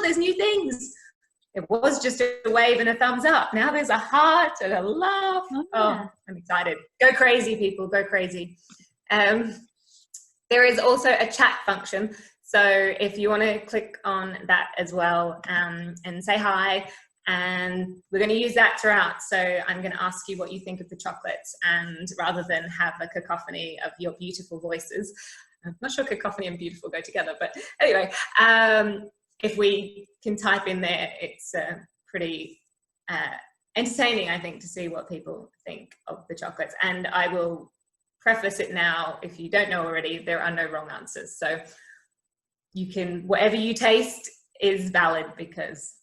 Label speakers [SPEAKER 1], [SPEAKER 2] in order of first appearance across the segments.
[SPEAKER 1] there's new things. It was just a wave and a thumbs up. Now there's a heart and a laugh.
[SPEAKER 2] Oh,
[SPEAKER 1] oh I'm excited. Go crazy, people, go crazy. There is also a chat function. So if you want to click on that as well, and say hi, and we're going to use that throughout. So I'm going to ask you what you think of the chocolates, and rather than have a cacophony of your beautiful voices, I'm not sure cacophony and beautiful go together, but anyway, if we can type in there, it's pretty entertaining, I think, to see what people think of the chocolates. And I will preface it now, if you don't know already, there are no wrong answers. So you can, whatever you taste is valid, because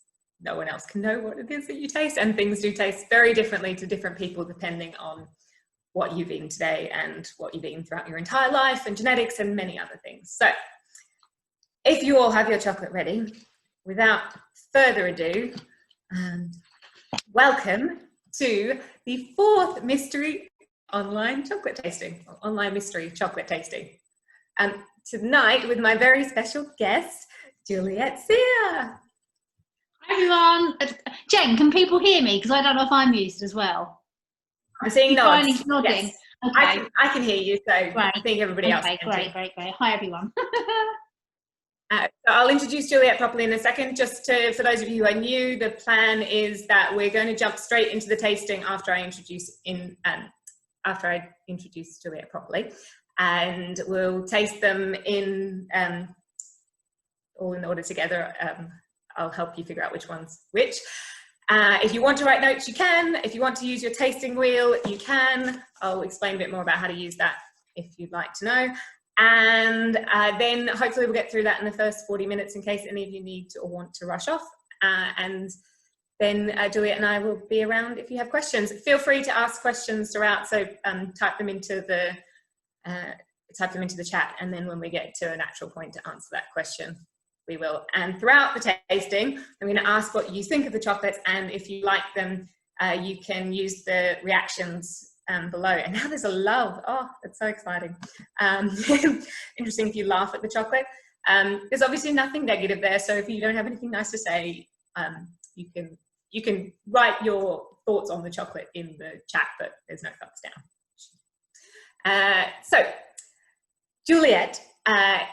[SPEAKER 1] no one else can know what it is that you taste, and things do taste very differently to different people depending on what you've eaten today and what you've eaten throughout your entire life, and genetics and many other things. So if you all have your chocolate ready, without further ado, welcome to the 4th mystery online chocolate tasting, or online mystery chocolate tasting. Tonight with my very special guest, Juliet Sear.
[SPEAKER 2] Hi everyone. Jen, can people hear me? Because I don't know if I'm muted as well.
[SPEAKER 1] I'm seeing nods.
[SPEAKER 2] Nodding.
[SPEAKER 1] Yes.
[SPEAKER 2] Okay.
[SPEAKER 1] I can hear you, so
[SPEAKER 2] Great.
[SPEAKER 1] I think everybody else can
[SPEAKER 2] great. Hi everyone.
[SPEAKER 1] So I'll introduce Juliet properly in a second. Just for those of you who are new, the plan is that we're going to jump straight into the tasting after I introduce Juliet properly, and we'll taste them in all in order together. I'll help you figure out which one's which. If you want to write notes, you can. If you want to use your tasting wheel, you can. I'll explain a bit more about how to use that if you'd like to know. And then hopefully we'll get through that in the first 40 minutes in case any of you need to or want to rush off. And then Juliet and I will be around if you have questions. Feel free to ask questions throughout, so type them into the chat, and then when we get to an actual point to answer that question, we will. And throughout the tasting, I'm going to ask what you think of the chocolates, and if you like them, you can use the reactions below. And now there's a love. Oh, that's so exciting. Interesting if you laugh at the chocolate. There's obviously nothing negative there, so if you don't have anything nice to say, you can write your thoughts on the chocolate in the chat, but there's no thumbs down. So Juliet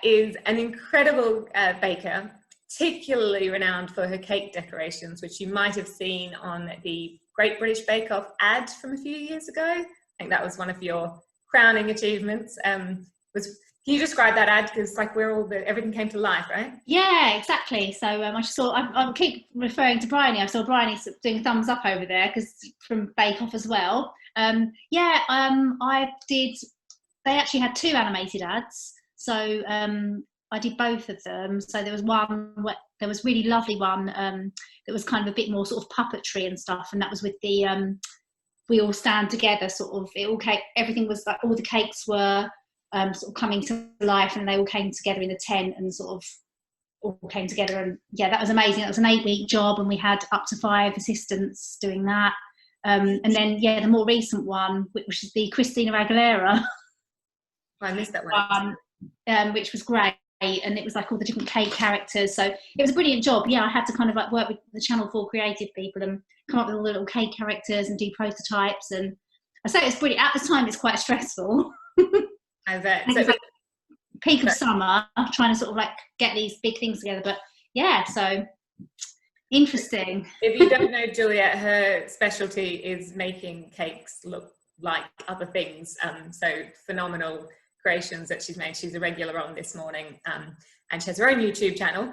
[SPEAKER 1] is an incredible baker, particularly renowned for her cake decorations, which you might have seen on the Great British Bake Off ad from a few years ago. I think that was one of your crowning achievements. Can you describe that ad? Because like everything came to life, right?
[SPEAKER 2] Yeah, exactly. So I just saw, I keep referring to Bryony. I saw Bryony doing thumbs up over there, because from Bake Off as well. I did, they actually had 2 animated ads. So I did both of them. So there was one, there was really lovely one that was kind of a bit more sort of puppetry and stuff, and that was with the we all stand together sort of. Everything was like, all the cakes were sort of coming to life, and they all came together in the tent and sort of all came together. And yeah, that was amazing. That was an 8-week job, and we had up to 5 assistants doing that. And then yeah, the more recent one, which is the Christina Aguilera.
[SPEAKER 1] I missed that one.
[SPEAKER 2] Which was great, and it was like all the different cake characters, so it was a brilliant job. Yeah, I had to kind of like work with the Channel 4 creative people and come up with all the little cake characters and do prototypes, and I say it's brilliant. At the time it's quite stressful.
[SPEAKER 1] I bet.
[SPEAKER 2] So like peak of summer, trying to sort of like get these big things together, but yeah, so interesting.
[SPEAKER 1] If you don't know Juliet, her specialty is making cakes look like other things, so phenomenal creations that she's made. She's a regular on This Morning, and she has her own YouTube channel,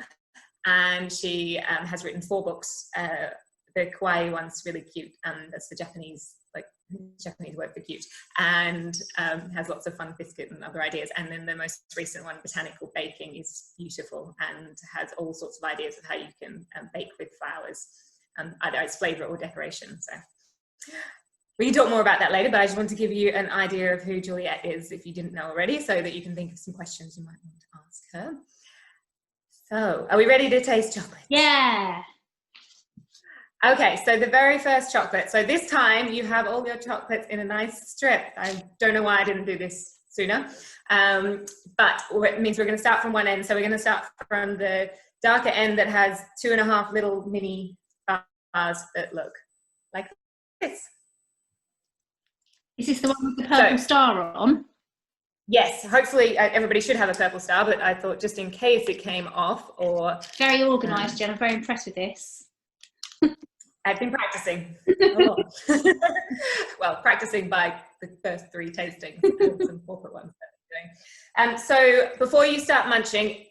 [SPEAKER 1] and she has written 4 books. The kawaii one's really cute, that's the Japanese word for cute, and has lots of fun biscuit and other ideas. And then the most recent one, Botanical Baking, is beautiful and has all sorts of ideas of how you can bake with flowers, either as flavour or decoration. So we can talk more about that later, but I just want to give you an idea of who Juliet is, if you didn't know already, so that you can think of some questions you might want to ask her. So, are we ready to taste chocolate?
[SPEAKER 2] Yeah.
[SPEAKER 1] Okay, so the very first chocolate. So this time you have all your chocolates in a nice strip. I don't know why I didn't do this sooner, but it means we're going to start from one end. So we're going to start from the darker end that has 2.5 little mini bars that look like this.
[SPEAKER 2] Is this the one with the purple star on?
[SPEAKER 1] Yes, hopefully everybody should have a purple star, but I thought just in case it came off or...
[SPEAKER 2] Very organised, Jen. I'm very impressed with this.
[SPEAKER 1] I've been practicing. Well, practicing by the first 3 tastings and some corporate ones that I'm doing. So before you start munching,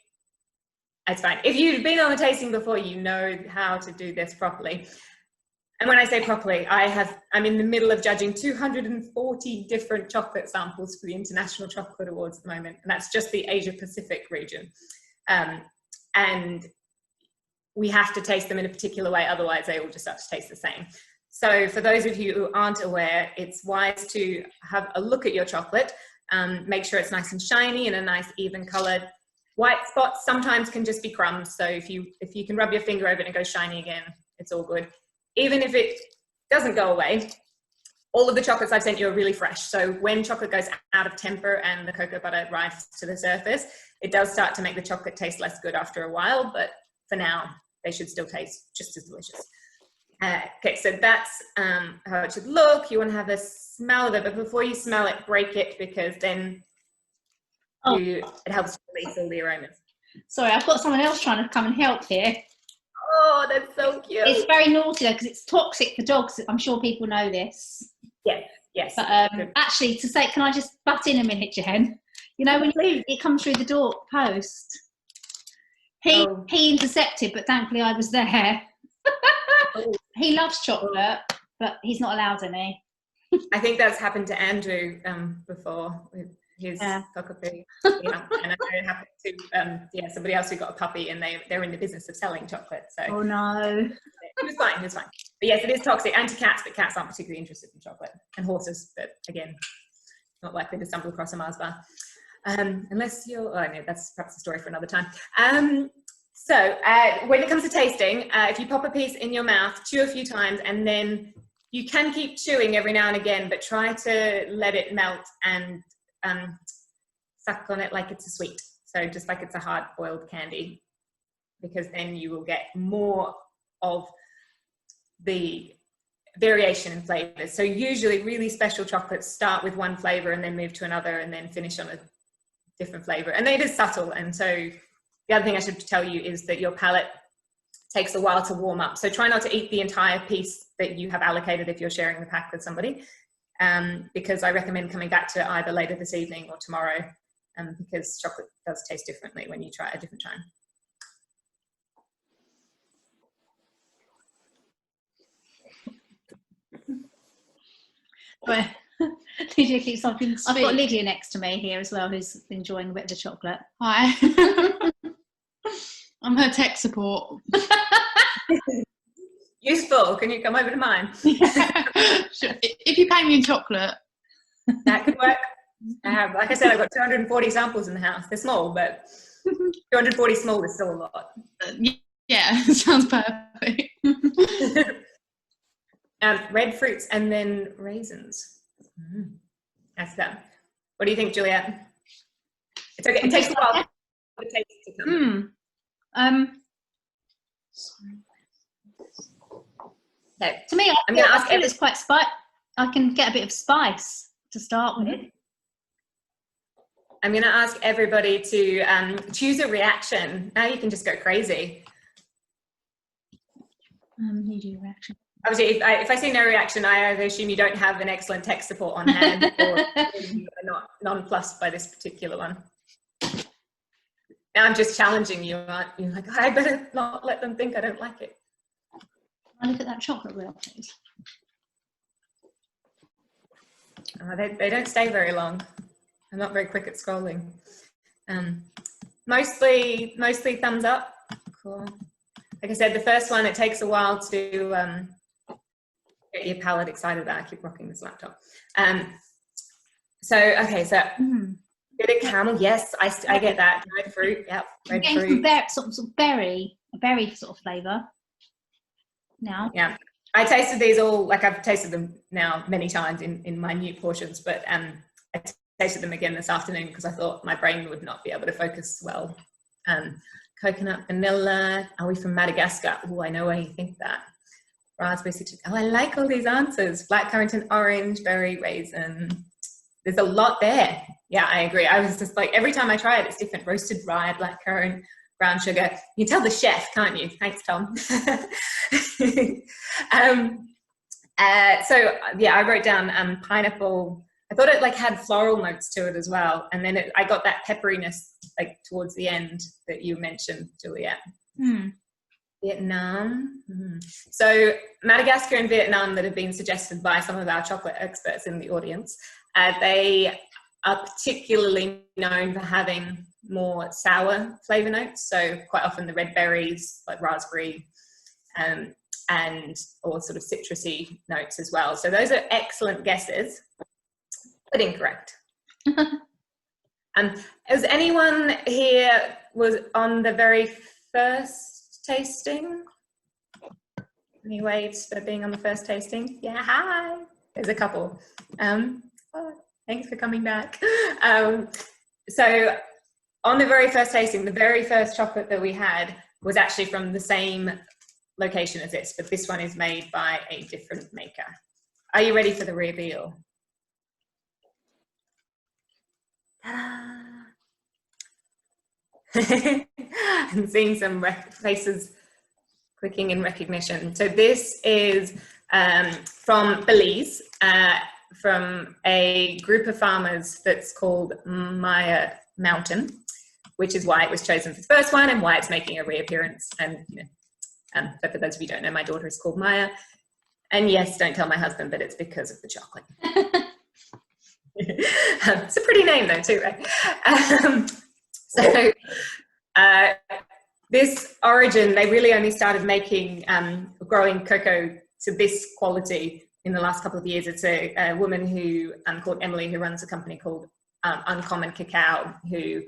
[SPEAKER 1] it's fine. If you've been on the tasting before, you know how to do this properly. And when I say properly, I'm in the middle of judging 240 different chocolate samples for the International Chocolate Awards at the moment, and that's just the Asia Pacific region. And we have to taste them in a particular way, otherwise they all just start to taste the same. So for those of you who aren't aware, it's wise to have a look at your chocolate, make sure it's nice and shiny and a nice even colored. White spots sometimes can just be crumbs, so if you can rub your finger over it and it goes shiny again, it's all good. Even if it doesn't go away, all of the chocolates I've sent you are really fresh. So when chocolate goes out of temper and the cocoa butter rises to the surface, it does start to make the chocolate taste less good after a while, but for now, they should still taste just as delicious. Okay, so that's how it should look. You want to have a smell of it, but before you smell it, break it, because then it helps release all the aromas.
[SPEAKER 2] Sorry, I've got someone else trying to come and help here.
[SPEAKER 1] Oh, that's so cute.
[SPEAKER 2] It's very naughty though, because it's toxic for dogs. I'm sure people know this.
[SPEAKER 1] Yes, yes.
[SPEAKER 2] But actually, to say, can I just butt in a minute, Jen? You know, when it comes through the door post, he intercepted, but thankfully I was there. He loves chocolate, but he's not allowed any.
[SPEAKER 1] I think that's happened to Andrew before with his cockapoo. Yeah. And I know it happened to somebody else who got a puppy, and they're in the business of selling chocolate. So
[SPEAKER 2] oh no.
[SPEAKER 1] It was fine, But yes, it is toxic, and to cats, but cats aren't particularly interested in chocolate, and horses, but again, not likely to stumble across a Mars bar. Unless you're, no, that's perhaps a story for another time. So when it comes to tasting, if you pop a piece in your mouth, chew a few times, and then you can keep chewing every now and again, but try to let it melt and suck on it like it's a sweet. So just like it's a hard-boiled candy, because then you will get more of the variation in flavors. So usually really special chocolates start with one flavor and then move to another and then finish on a different flavor. And it is subtle. And so the other thing I should tell you is that your palate takes a while to warm up. So try not to eat the entire piece that you have allocated if you're sharing the pack with somebody, because I recommend coming back to it either later this evening or tomorrow, because chocolate does taste differently when you try it a different time.
[SPEAKER 2] Right. Lydia keeps on. I've got Lydia next to me here as well, who's enjoying a bit of the chocolate.
[SPEAKER 3] Hi. I'm her tech support.
[SPEAKER 1] Useful. Can you come over to mine?
[SPEAKER 3] Sure. If you pay me in chocolate.
[SPEAKER 1] That could work. Like I said, I've got 240 samples in the house. They're small, but 240 small is still a lot.
[SPEAKER 3] Yeah, sounds perfect.
[SPEAKER 1] Red fruits and then raisins. That's that. What do you think, Juliet? It's okay. It takes a while for the taste to come. Okay.
[SPEAKER 2] To me, I feel it's quite spicy. I can get a bit of spice to start with.
[SPEAKER 1] I'm going to ask everybody to choose a reaction. Now you can just go crazy.
[SPEAKER 2] You do a reaction.
[SPEAKER 1] Obviously, if I see no reaction, I either assume you don't have an excellent tech support on hand, or you are not nonplussed by this particular one. Now I'm just challenging you. You're like, I better not let them think I don't like it.
[SPEAKER 2] I look at that chocolate wheel, please.
[SPEAKER 1] They don't stay very long. I'm not very quick at scrolling. Mostly thumbs up. Cool. Like I said, the first one, it takes a while to get your palate excited about. I keep rocking this laptop. Bit of caramel. Yes, I get that. Dried fruit. Yep. Red fruit.
[SPEAKER 2] Some sort of berry, a berry sort of flavour. Now.
[SPEAKER 1] Yeah. I tasted these all, like I've tasted them now many times in minute portions, but I tasted them again this afternoon because I thought my brain would not be able to focus well coconut, vanilla. Are we from Madagascar? Oh, I know where you think that. Raspberry, citrus. Oh, I like all these answers. Blackcurrant and orange, berry, raisin. There's a lot there. Yeah, I agree. I was just like, every time I try it, it's different. Roasted rye, blackcurrant, brown sugar. You can tell the chef, can't you? Thanks, Tom. So yeah, I wrote down pineapple. I thought it like had floral notes to it as well, and then I got that pepperiness like towards the end that you mentioned, Juliet. Vietnam. So Madagascar and Vietnam that have been suggested by some of our chocolate experts in the audience. They are particularly known for having more sour flavour notes. So quite often the red berries, like raspberry, and or sort of citrusy notes as well. So those are excellent guesses, but incorrect. Has anyone here was on the very first tasting? Any waves for being on the first tasting? Yeah, hi. There's a couple. Oh, thanks for coming back. So on the very first tasting, the very first chocolate that we had was actually from the same location as this, but this one is made by a different maker. Are you ready for the reveal? I'm seeing some faces clicking in recognition. So this is from Belize, from a group of farmers that's called Maya Mountain, which is why it was chosen for the first one and why it's making a reappearance. And you know, but for those of you who don't know, my daughter is called Maya. And yes, don't tell my husband, but it's because of the chocolate. It's a pretty name though too, right? This origin, they really only started making, growing cocoa to this quality in the last couple of years. It's a woman who called Emily, who runs a company called Uncommon Cacao, who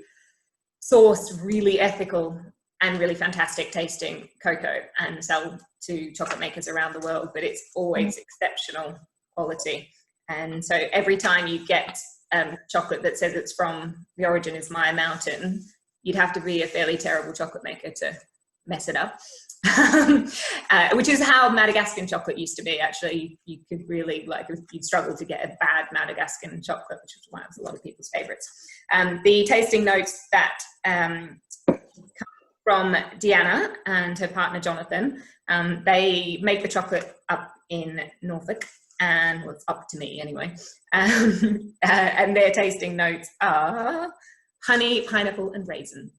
[SPEAKER 1] sourced really ethical and really fantastic tasting cocoa and sell to chocolate makers around the world, but it's always exceptional quality. And so every time you get chocolate that says it's from, the origin is Maya Mountain, you'd have to be a fairly terrible chocolate maker to mess it up. Which is how Madagascan chocolate used to be. Actually, you could really, like, you'd struggle to get a bad Madagascan chocolate, which is why it was a lot of people's favorites. The tasting notes that come from Deanna and her partner Jonathan, they make the chocolate up in Norfolk, and well, it's up to me anyway. And their tasting notes are honey, pineapple, and raisin.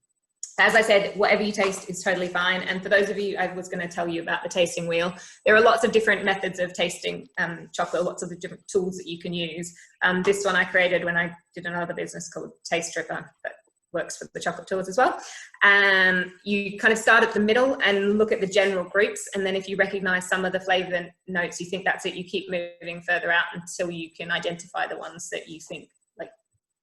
[SPEAKER 1] As I said, whatever you taste is totally fine. And for those of you, I was going to tell you about the tasting wheel. There are lots of different methods of tasting chocolate, lots of the different tools that you can use. This one I created when I did another business called Taste Stripper that works for the chocolate tours as well. You kind of start at the middle and look at the general groups. And then if you recognize some of the flavor notes, you think that's it, you keep moving further out until you can identify the ones that you think like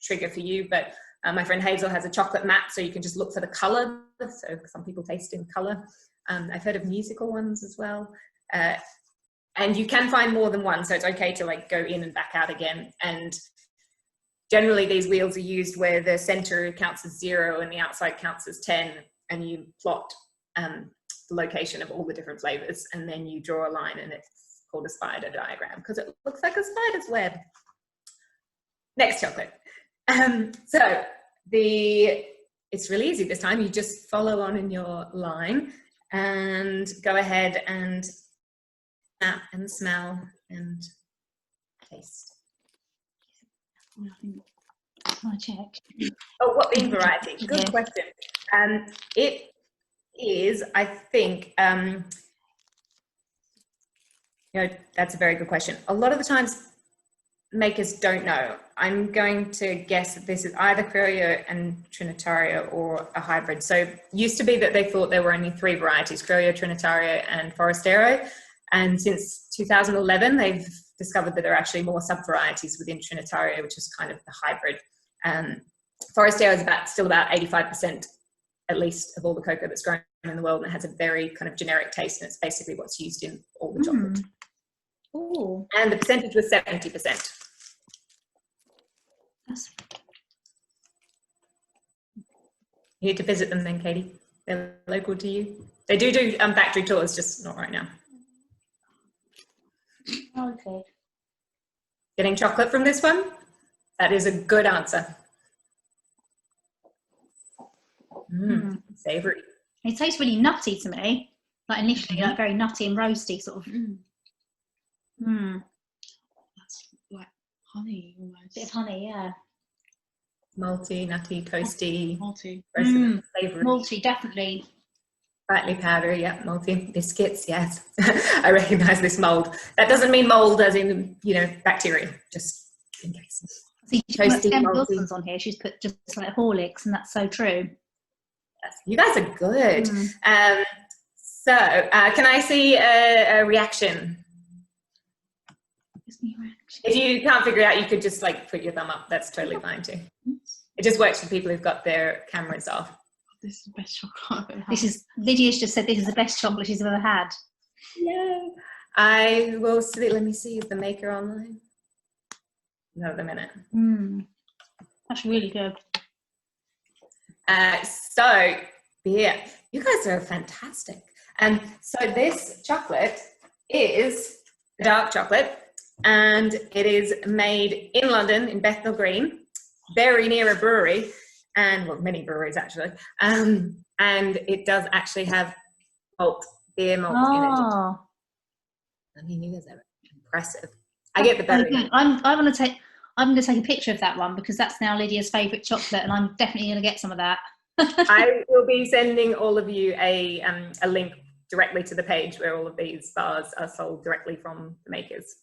[SPEAKER 1] trigger for you. But my friend Hazel has a chocolate map, so you can just look for the color. So some people taste in color. I've heard of musical ones as well. And you can find more than one, so it's okay to like go in and back out again. And generally these wheels are used where the center counts as 0 and the outside counts as 10, and you plot the location of all the different flavors, and then you draw a line, and it's called a spider diagram because it looks like a spider's web. Next chocolate. So it's really easy this time. You just follow on in your line and go ahead and snap and smell and taste.
[SPEAKER 2] I'll check.
[SPEAKER 1] Oh, what bean variety? Good question. It is, I think, you know, that's a very good question. A lot of the times makers don't know. I'm going to guess that this is either Criollo and Trinitario or a hybrid. So used to be that they thought there were only 3 varieties, Criollo, Trinitario and Forastero. And since 2011, they've discovered that there are actually more sub-varieties within Trinitario, which is kind of the hybrid. Forastero is still about 85% at least of all the cocoa that's grown in the world, and it has a very kind of generic taste, and it's basically what's used in all the chocolate.
[SPEAKER 2] Ooh.
[SPEAKER 1] And the percentage was 70%. You need to visit them then, Katie. They're local to you. They do factory tours, just not right now.
[SPEAKER 2] Okay.
[SPEAKER 1] Getting chocolate from this one? That is a good answer. Savory.
[SPEAKER 2] It tastes really nutty to me. Like initially, like very nutty and roasty sort of.
[SPEAKER 3] That's like honey almost.
[SPEAKER 2] Bit of honey, yeah.
[SPEAKER 1] Malty, nutty, toasty.
[SPEAKER 3] Malty.
[SPEAKER 1] Savory.
[SPEAKER 2] Malty, definitely.
[SPEAKER 1] Slightly powdery, yeah. Malty. Biscuits, yes. I recognise this mould. That doesn't mean mould as in, you know, bacteria, just in case.
[SPEAKER 2] See, she's
[SPEAKER 1] Toasty,
[SPEAKER 2] put
[SPEAKER 1] malty.
[SPEAKER 2] Wilson's on here. She's put just like Horlicks, and that's so true.
[SPEAKER 1] Yes, you guys are good. So, can I see a reaction? If you can't figure it out, you could just like put your thumb up. That's totally fine too. It just works for people who've got their cameras off.
[SPEAKER 3] This is the best chocolate I've ever had.
[SPEAKER 2] This is Lydia's just said this is the best chocolate she's ever had.
[SPEAKER 1] Yeah. I will see. Let me see. Is the maker online? Another minute.
[SPEAKER 2] That's really good.
[SPEAKER 1] So yeah, you guys are fantastic. And so this chocolate is dark chocolate, and it is made in London in Bethnal Green, very near a brewery, and well, many breweries actually. And it does actually have beer malt in it. I mean, you guys are impressive. I get the better.
[SPEAKER 2] I'm going to take a picture of that one because that's now Lydia's favourite chocolate, and I'm definitely going to get some of that.
[SPEAKER 1] I will be sending all of you a link directly to the page where all of these bars are sold directly from the makers.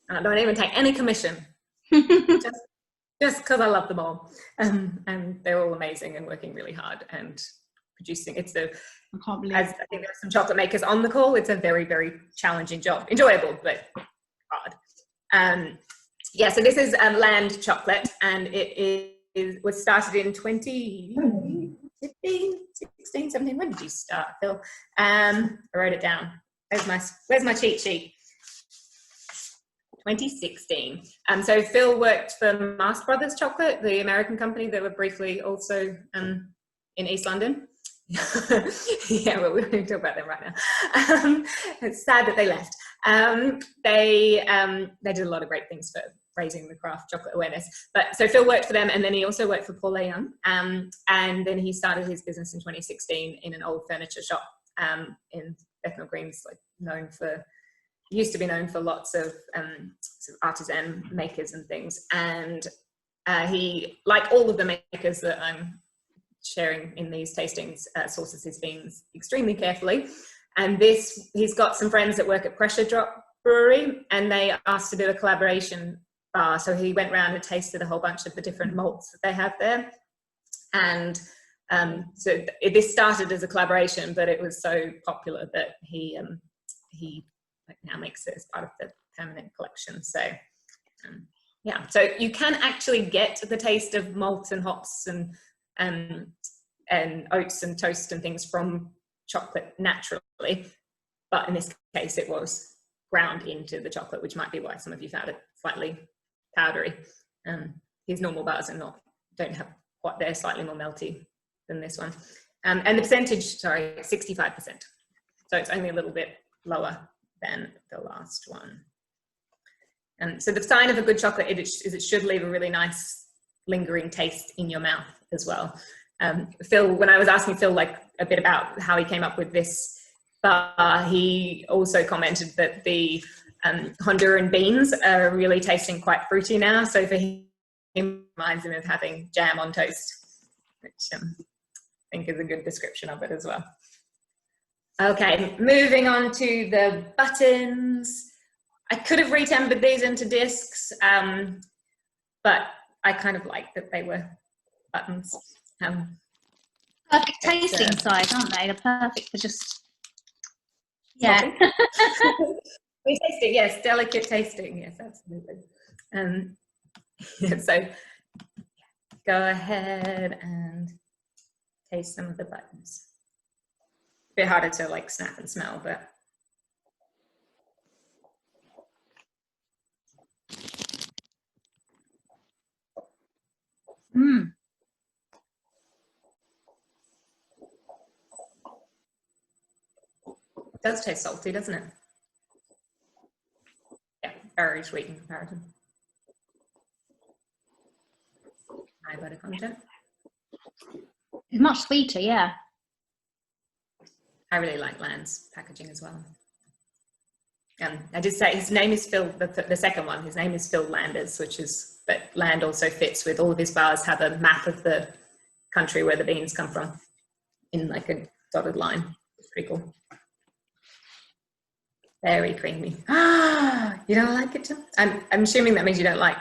[SPEAKER 1] And I don't even take any commission, just because I love them all. And they're all amazing and working really hard and producing. I can't believe. As I think there are some chocolate makers on the call. It's a very, very challenging job. Enjoyable, but hard. Yeah, so this is Land Chocolate, and it was started in 2015, 16, 17. When did you start, Phil? I wrote it down. Where's my cheat sheet? 2016. So Phil worked for Mast Brothers Chocolate, the American company that were briefly also in East London. Yeah, well, we won't talk about them right now. It's sad that they left. They did a lot of great things for raising the craft chocolate awareness. But so Phil worked for them, and then he also worked for Paul Young. And then he started his business in 2016 in an old furniture shop in Bethnal Green. Used to be known for lots of sort of artisan makers and things. And he, like all of the makers that I'm sharing in these tastings, sources his beans extremely carefully. And he's got some friends that work at Pressure Drop Brewery, and they asked to do a collaboration bar. So he went around and tasted a whole bunch of the different malts that they have there. And so this started as a collaboration, but it was so popular that he now makes it as part of the permanent collection. So yeah, so you can actually get the taste of malt and hops and oats and toast and things from chocolate naturally, but in this case it was ground into the chocolate, which might be why some of you found it slightly powdery. These normal bars don't have quite, they're slightly more melty than this one. And the percentage, sorry, 65%. So it's only a little bit lower than the last one. And so the sign of a good chocolate is it should leave a really nice lingering taste in your mouth as well. Phil, when I was asking Phil like a bit about how he came up with this bar, he also commented that the Honduran beans are really tasting quite fruity now. So for him, it reminds him of having jam on toast, which I think is a good description of it as well. Okay, moving on to the buttons. I could have retempered these into discs, but I kind of like that they were buttons.
[SPEAKER 2] Perfect tasting size, aren't they? They're perfect for just, yeah.
[SPEAKER 1] Tasting, yes, delicate tasting, yes, absolutely. Yeah, so go ahead and taste some of the buttons. A bit harder to like snap and smell, but. does taste salty, doesn't it? Yeah, very sweet in comparison. High butter content.
[SPEAKER 2] It's much sweeter, yeah.
[SPEAKER 1] I really like Land's packaging as well. I did say his name is Phil, the second one, his name is Phil Landers, but Land also fits with all of his bars have a map of the country where the beans come from in like a dotted line. It's pretty cool. Very creamy. Ah, you don't like it, Tim? I'm assuming that means you don't like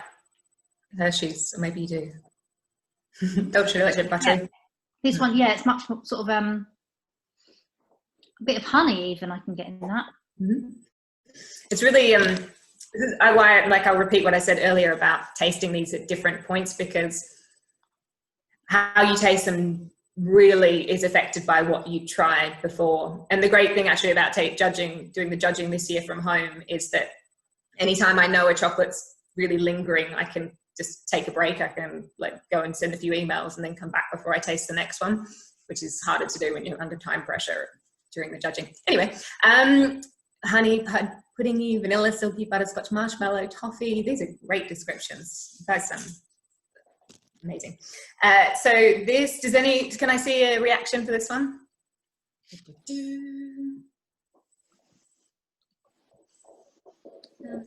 [SPEAKER 1] Hershey's, or maybe you do. Don't you like it buttery?
[SPEAKER 2] Yeah. This one, yeah, it's much more sort of a bit of honey even I can get in that.
[SPEAKER 1] Mm-hmm. It's really this is why I'll repeat what I said earlier about tasting these at different points, because how you taste them really is affected by what you tried before. And the great thing actually about doing the judging this year from home is that anytime I know a chocolate's really lingering, I can just take a break. I can like go and send a few emails and then come back before I taste the next one, which is harder to do when you're under time pressure during the judging. Anyway, honey, puddingy, vanilla, silky, butterscotch, marshmallow, toffee. These are great descriptions. That's amazing. So this, can I see a reaction for this one?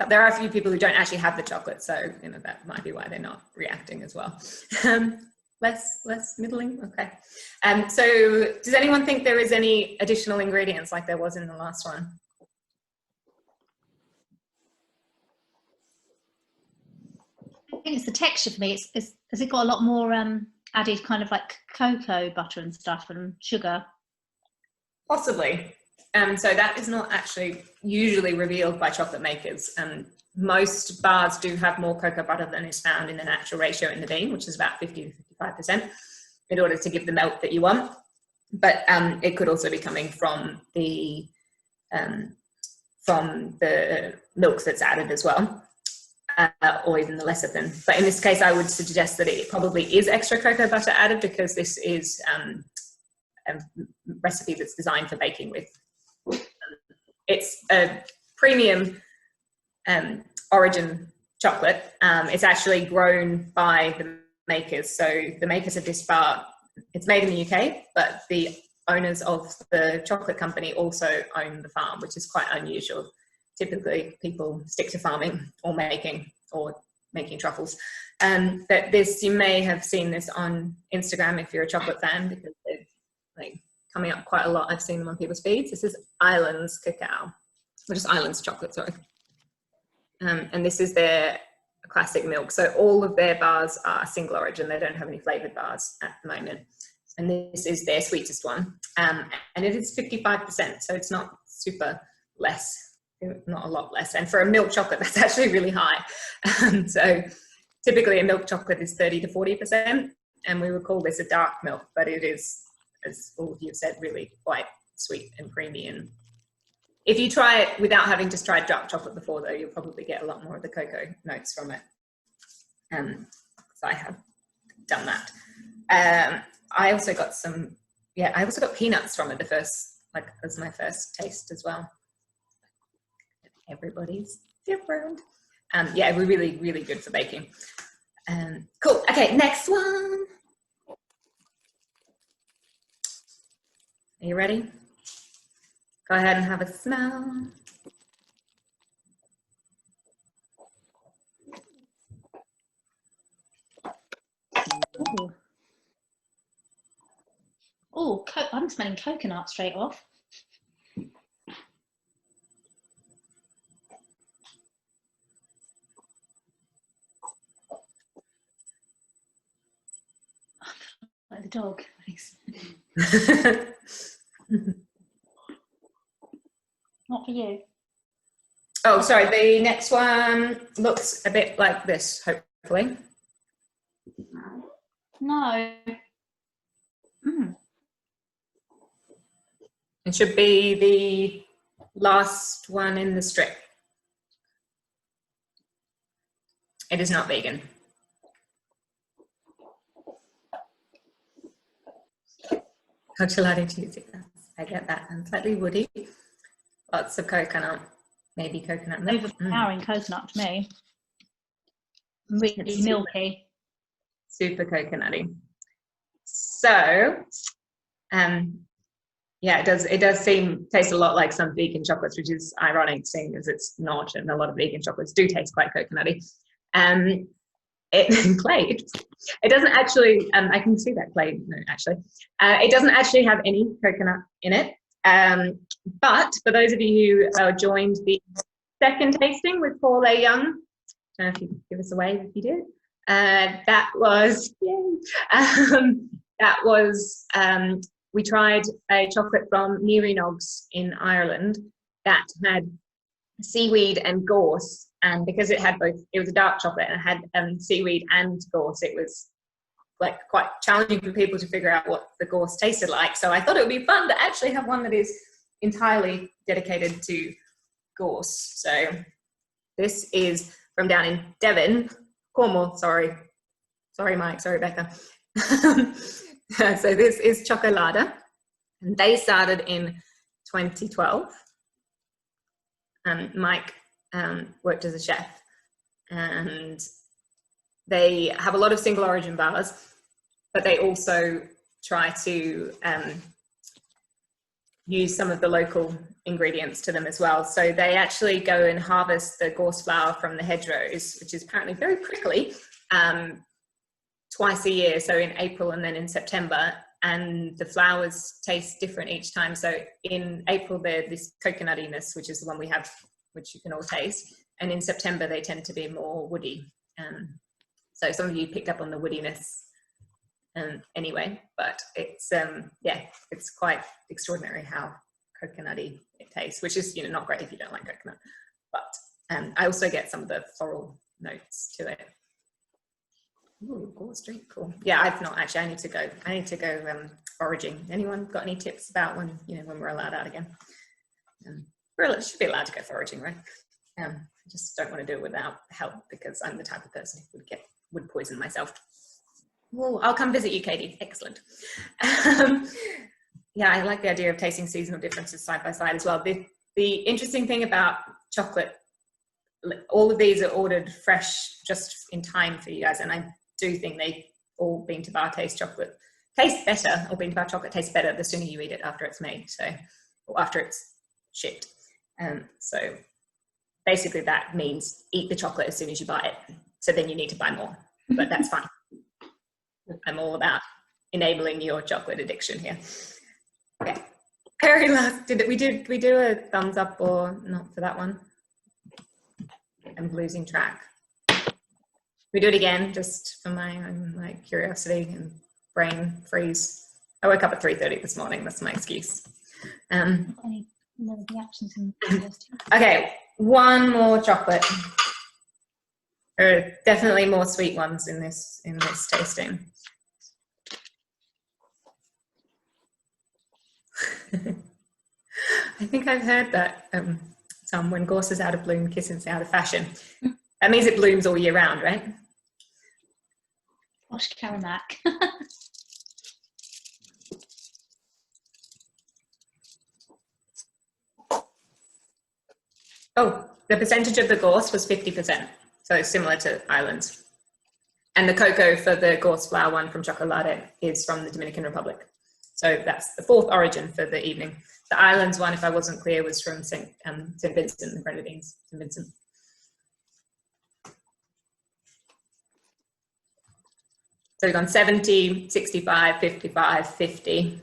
[SPEAKER 1] There are a few people who don't actually have the chocolate, so that might be why they're not reacting as well. Less middling, okay. So does anyone think there is any additional ingredients like there was in the last one?
[SPEAKER 2] I think it's the texture for me. Has it got a lot more added kind of like cocoa butter and stuff and sugar?
[SPEAKER 1] Possibly. So that is not actually usually revealed by chocolate makers. Most bars do have more cocoa butter than is found in the natural ratio in the bean, which is about 50 to 55%, in order to give the melt that you want. But it could also be coming from the milk that's added as well. Or even the lecithin. But in this case, I would suggest that it probably is extra cocoa butter added, because this is a recipe that's designed for baking with. It's a premium origin chocolate. It's actually grown by the makers. So the makers of this bar, it's made in the UK, but the owners of the chocolate company also own the farm, which is quite unusual. Typically, people stick to farming or making truffles. But this, you may have seen this on Instagram if you're a chocolate fan, because they're like coming up quite a lot. I've seen them on people's feeds. This is Islands Cacao, or just Islands chocolate, sorry. And this is their classic milk. So all of their bars are single origin. They don't have any flavored bars at the moment. And this is their sweetest one. And it is 55%, so it's not super less. Not a lot less, and for a milk chocolate that's actually really high. So typically a milk chocolate is 30 to 40%, and we would call this a dark milk, but it is, as all of you have said, really quite sweet and creamy. And if you try it without having just tried dark chocolate before, though, you'll probably get a lot more of the cocoa notes from it. So I have done that. I also got I also got peanuts from it as my first taste as well. Everybody's different. Yeah, we're really, really good for baking. Cool. Okay, next one. Are you ready? Go ahead and have a smell.
[SPEAKER 2] Oh, I'm smelling coconut straight off. Like the dog. Not for you.
[SPEAKER 1] Oh, sorry. The next one looks a bit like this, hopefully.
[SPEAKER 2] No.
[SPEAKER 1] It should be the last one in the strip. It is not vegan. Chocolate cheesy. I get that. And slightly woody. Lots of coconut, maybe coconut milk.
[SPEAKER 2] Overpowering coconut to me. Really
[SPEAKER 1] It's
[SPEAKER 2] milky.
[SPEAKER 1] Super coconutty. So, yeah, it does taste a lot like some vegan chocolates, which is ironic, seeing as it's not, and a lot of vegan chocolates do taste quite coconutty. Clay. It doesn't actually. I can see that clay. No, actually, it doesn't actually have any coconut in it. But for those of you who joined the second tasting with Paul A. Young, I don't know if you could give us a wave if you did. That was we tried a chocolate from Nearinogs in Ireland that had seaweed and gorse, and because it had both, it was a dark chocolate and it had seaweed and gorse, it was like quite challenging for people to figure out what the gorse tasted like. So I thought it would be fun to actually have one that is entirely dedicated to gorse. So this is from down in Devon, Cornwall, sorry Mike, sorry Becca. So this is Chocolada, and they started in 2012. Mike worked as a chef, and they have a lot of single origin bars, but they also try to use some of the local ingredients to them as well. So they actually go and harvest the gorse flower from the hedgerows, which is apparently very prickly, twice a year, so in April and then in September, and the flowers taste different each time. So in April they're this coconuttiness, which is the one we have, which you can all taste, and in September they tend to be more woody. So some of you picked up on the woodiness anyway, but it's yeah, it's quite extraordinary how coconutty it tastes, which is, you know, not great if you don't like coconut, but I also get some of the floral notes to it. Ooh, gorse drink, cool. Yeah, I've not actually. I need to go foraging. Anyone got any tips about when we're allowed out again? We should be allowed to go foraging, right? I just don't want to do it without help, because I'm the type of person who would poison myself. Oh, I'll come visit you, Katie. Excellent. Yeah, I like the idea of tasting seasonal differences side by side as well. The interesting thing about chocolate, all of these are ordered fresh, just in time for you guys, and I do think they all Bean to Bar taste chocolate taste better, or Bean to Bar chocolate tastes better the sooner you eat it after it's made, so, or after it's shipped. So basically that means eat the chocolate as soon as you buy it, so then you need to buy more, but that's fine. I'm all about enabling your chocolate addiction here. Okay. Very last, did we do a thumbs up or not for that one? I'm losing track. We do it again, just for my own curiosity and brain freeze. I woke up at 3:30 this morning. That's my excuse. Okay, one more chocolate. There are definitely more sweet ones in this tasting. I think I've heard that when gorse is out of bloom, kissing's out of fashion. That means it blooms all year round, right?
[SPEAKER 2] Posh Caramac.
[SPEAKER 1] Oh, the percentage of the gorse was 50%, so it's similar to Ireland's. And the cocoa for the gorse flower one from Chocolate is from the Dominican Republic. So that's the fourth origin for the evening. The Islands one, if I wasn't clear, was from St. Vincent, the Grenadines, St. Vincent. So we've gone 70, 65, 55, 50.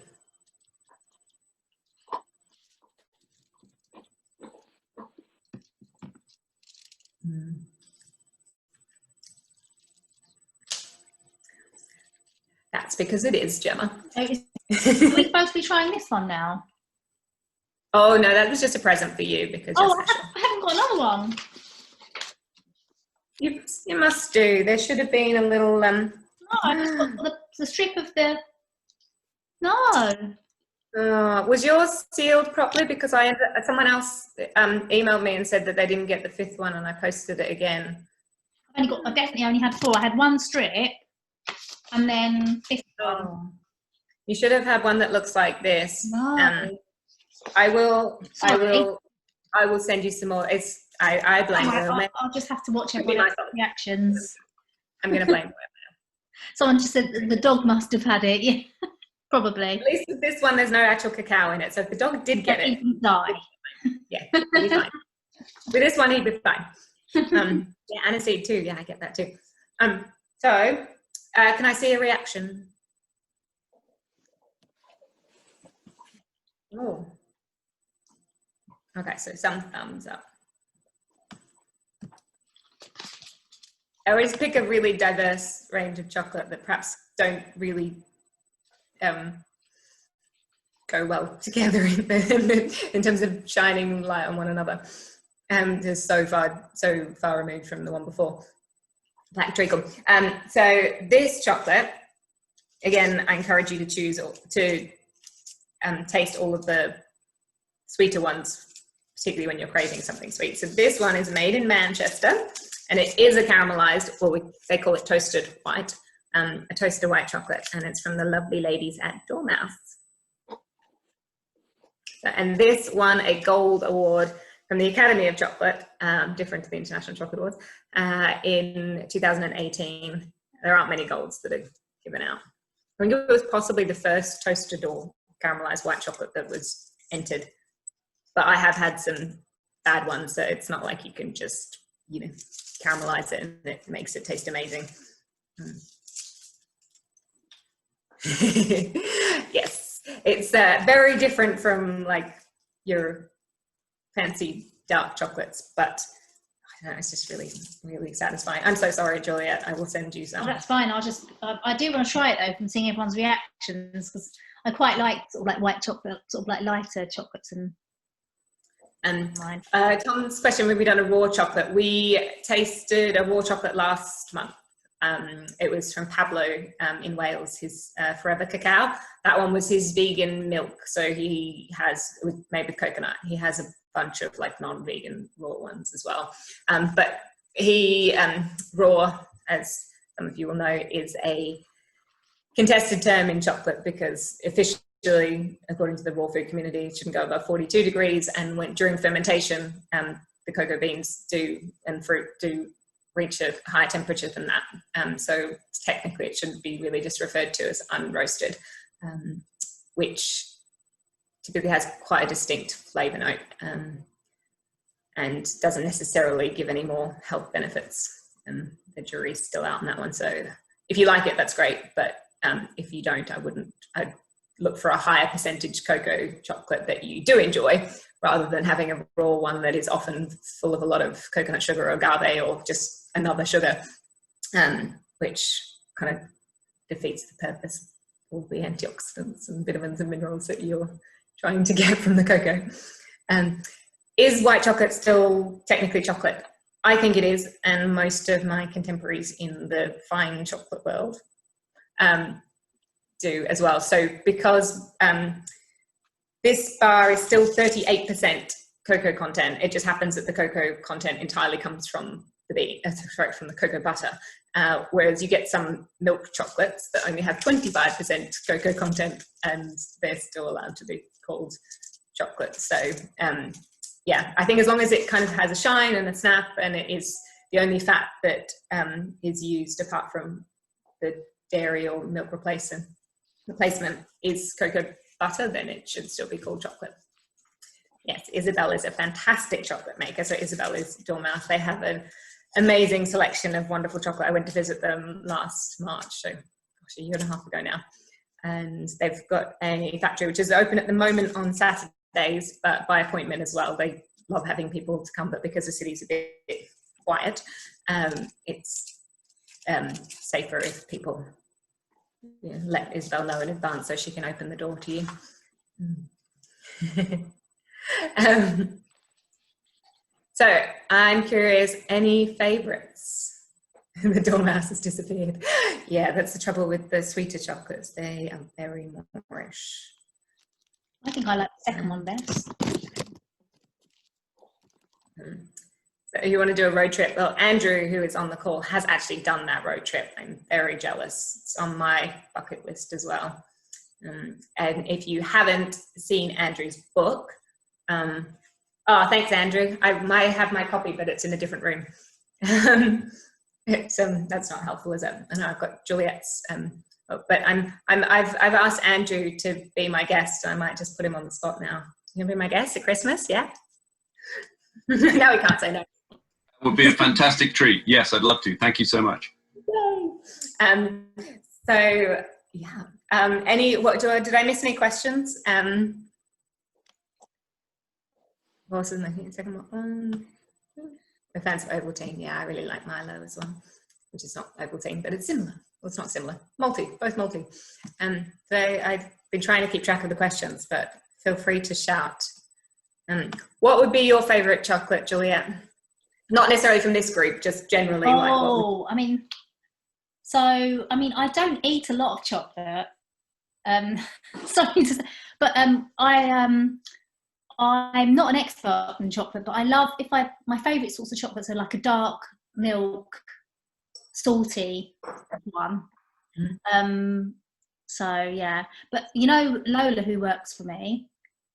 [SPEAKER 1] That's because it is, Gemma.
[SPEAKER 2] Are we supposed to be trying this one now?
[SPEAKER 1] Oh no, that was just a present for you because you're special.
[SPEAKER 2] I haven't got another one.
[SPEAKER 1] You must do. There should have been a little.
[SPEAKER 2] No, I just got the strip of the. No.
[SPEAKER 1] Was yours sealed properly? Because someone else emailed me and said that they didn't get the fifth one, and I posted it again.
[SPEAKER 2] I definitely only had 4. I had 1 strip, and then this one.
[SPEAKER 1] Oh. You should have had one that looks like this.
[SPEAKER 2] No.
[SPEAKER 1] I will I will send you some more. I blame Earle.
[SPEAKER 2] I'll just have to watch
[SPEAKER 1] It'll be
[SPEAKER 2] everyone's
[SPEAKER 1] my fault.
[SPEAKER 2] reactions.
[SPEAKER 1] I'm going to blame Earle.
[SPEAKER 2] Someone just said that the dog must have had it. Yeah, probably.
[SPEAKER 1] At least with this one, there's no actual cacao in it. So if the dog did get it,
[SPEAKER 2] He can die.
[SPEAKER 1] yeah, he'd be fine. With this one, he'd be fine. Yeah, aniseed too. Yeah, I get that too. So can I see a reaction? Oh. Okay, so some thumbs up. I always pick a really diverse range of chocolate that perhaps don't really go well together in terms of shining light on one another. They're so far removed from the one before. Black treacle. So this chocolate, again, I encourage you to choose to taste all of the sweeter ones, particularly when you're craving something sweet. So this one is made in Manchester, and it is a caramelized, they call it toasted white, a toasted white chocolate, and it's from the lovely ladies at Dormouse. So, and this won a gold award from the Academy of Chocolate, different to the International Chocolate Awards, in 2018. There aren't many golds that are given out. I think it was possibly the first toasted or caramelized white chocolate that was entered, but I have had some bad ones, so it's not like you can just, caramelize it and it makes it taste amazing. Yes, it's very different from like your fancy dark chocolates, but I don't know, it's just really, really satisfying. I'm so sorry, Juliet. I will send you some.
[SPEAKER 2] Oh, that's fine. I do want to try it though, from seeing everyone's reactions, because I quite like sort of like white chocolate, sort of like lighter chocolates and.
[SPEAKER 1] Tom's question, have we done a raw chocolate? We tasted a raw chocolate last month. It was from Pablo in Wales, his Forever Cacao. That one was his vegan milk. So he has, made with coconut. He has a bunch of like non-vegan raw ones as well. But he, raw, as some of you will know, is a contested term in chocolate because officially, according to the raw food community, it shouldn't go above 42 degrees. And during fermentation, the cocoa beans and fruit do reach a higher temperature than that. So technically it should be really just referred to as unroasted, which typically has quite a distinct flavour note and doesn't necessarily give any more health benefits. The jury's still out on that one. So if you like it, that's great. But if you don't, I'd look for a higher percentage cocoa chocolate that you do enjoy, rather than having a raw one that is often full of a lot of coconut sugar or agave or just another sugar, which kind of defeats the purpose of the antioxidants and vitamins and minerals that you're trying to get from the cocoa. Is white chocolate still technically chocolate? I think it is, and most of my contemporaries in the fine chocolate world do as well. So because this bar is still 38% cocoa content, it just happens that the cocoa content entirely comes from from the cocoa butter, whereas you get some milk chocolates that only have 25% cocoa content and they're still allowed to be called chocolate. So yeah, I think as long as it kind of has a shine and a snap and it is the only fat that is used apart from the dairy or milk replacement is cocoa butter, then it should still be called chocolate. Yes, Isabel is a fantastic chocolate maker. So Isabel is Dormouse. They have an amazing selection of wonderful chocolate. I went to visit them last March, so gosh, a year and a half ago now. And they've got a factory which is open at the moment on Saturdays, but by appointment as well. They love having people to come, but because the city's a bit quiet, it's safer if people let Isabel know in advance so she can open the door to you. So I'm curious, any favorites? The Dormouse has disappeared. Yeah, that's the trouble with the sweeter chocolates. They are very moorish.
[SPEAKER 2] I think I like the second one best.
[SPEAKER 1] So you want to do a road trip? Well, Andrew, who is on the call, has actually done that road trip. I'm very jealous. It's on my bucket list as well. And if you haven't seen Andrew's book, Oh, thanks, Andrew. I might have my copy, but it's in a different room. That's not helpful, is it? I know I've got Juliet's, but I've asked Andrew to be my guest. I might just put him on the spot now. You gonna be my guest at Christmas? Yeah. Now he can't say no.
[SPEAKER 4] It would be a fantastic treat. Yes, I'd love to. Thank you so much.
[SPEAKER 1] Yay. So yeah. Did I miss any questions? What else is making a second one? The fans of Ovaltine. Yeah, I really like Milo as well, which is not Ovaltine, but it's similar. Well, it's not similar. Both multi. So I've been trying to keep track of the questions, but feel free to shout. What would be your favourite chocolate, Juliet? Not necessarily from this group, just generally.
[SPEAKER 2] Oh, I mean, I don't eat a lot of chocolate. Sorry to say, but I'm not an expert in chocolate, but I love my favourite sorts of chocolates are like a dark milk, salty one. So yeah, but you know Lola, who works for me,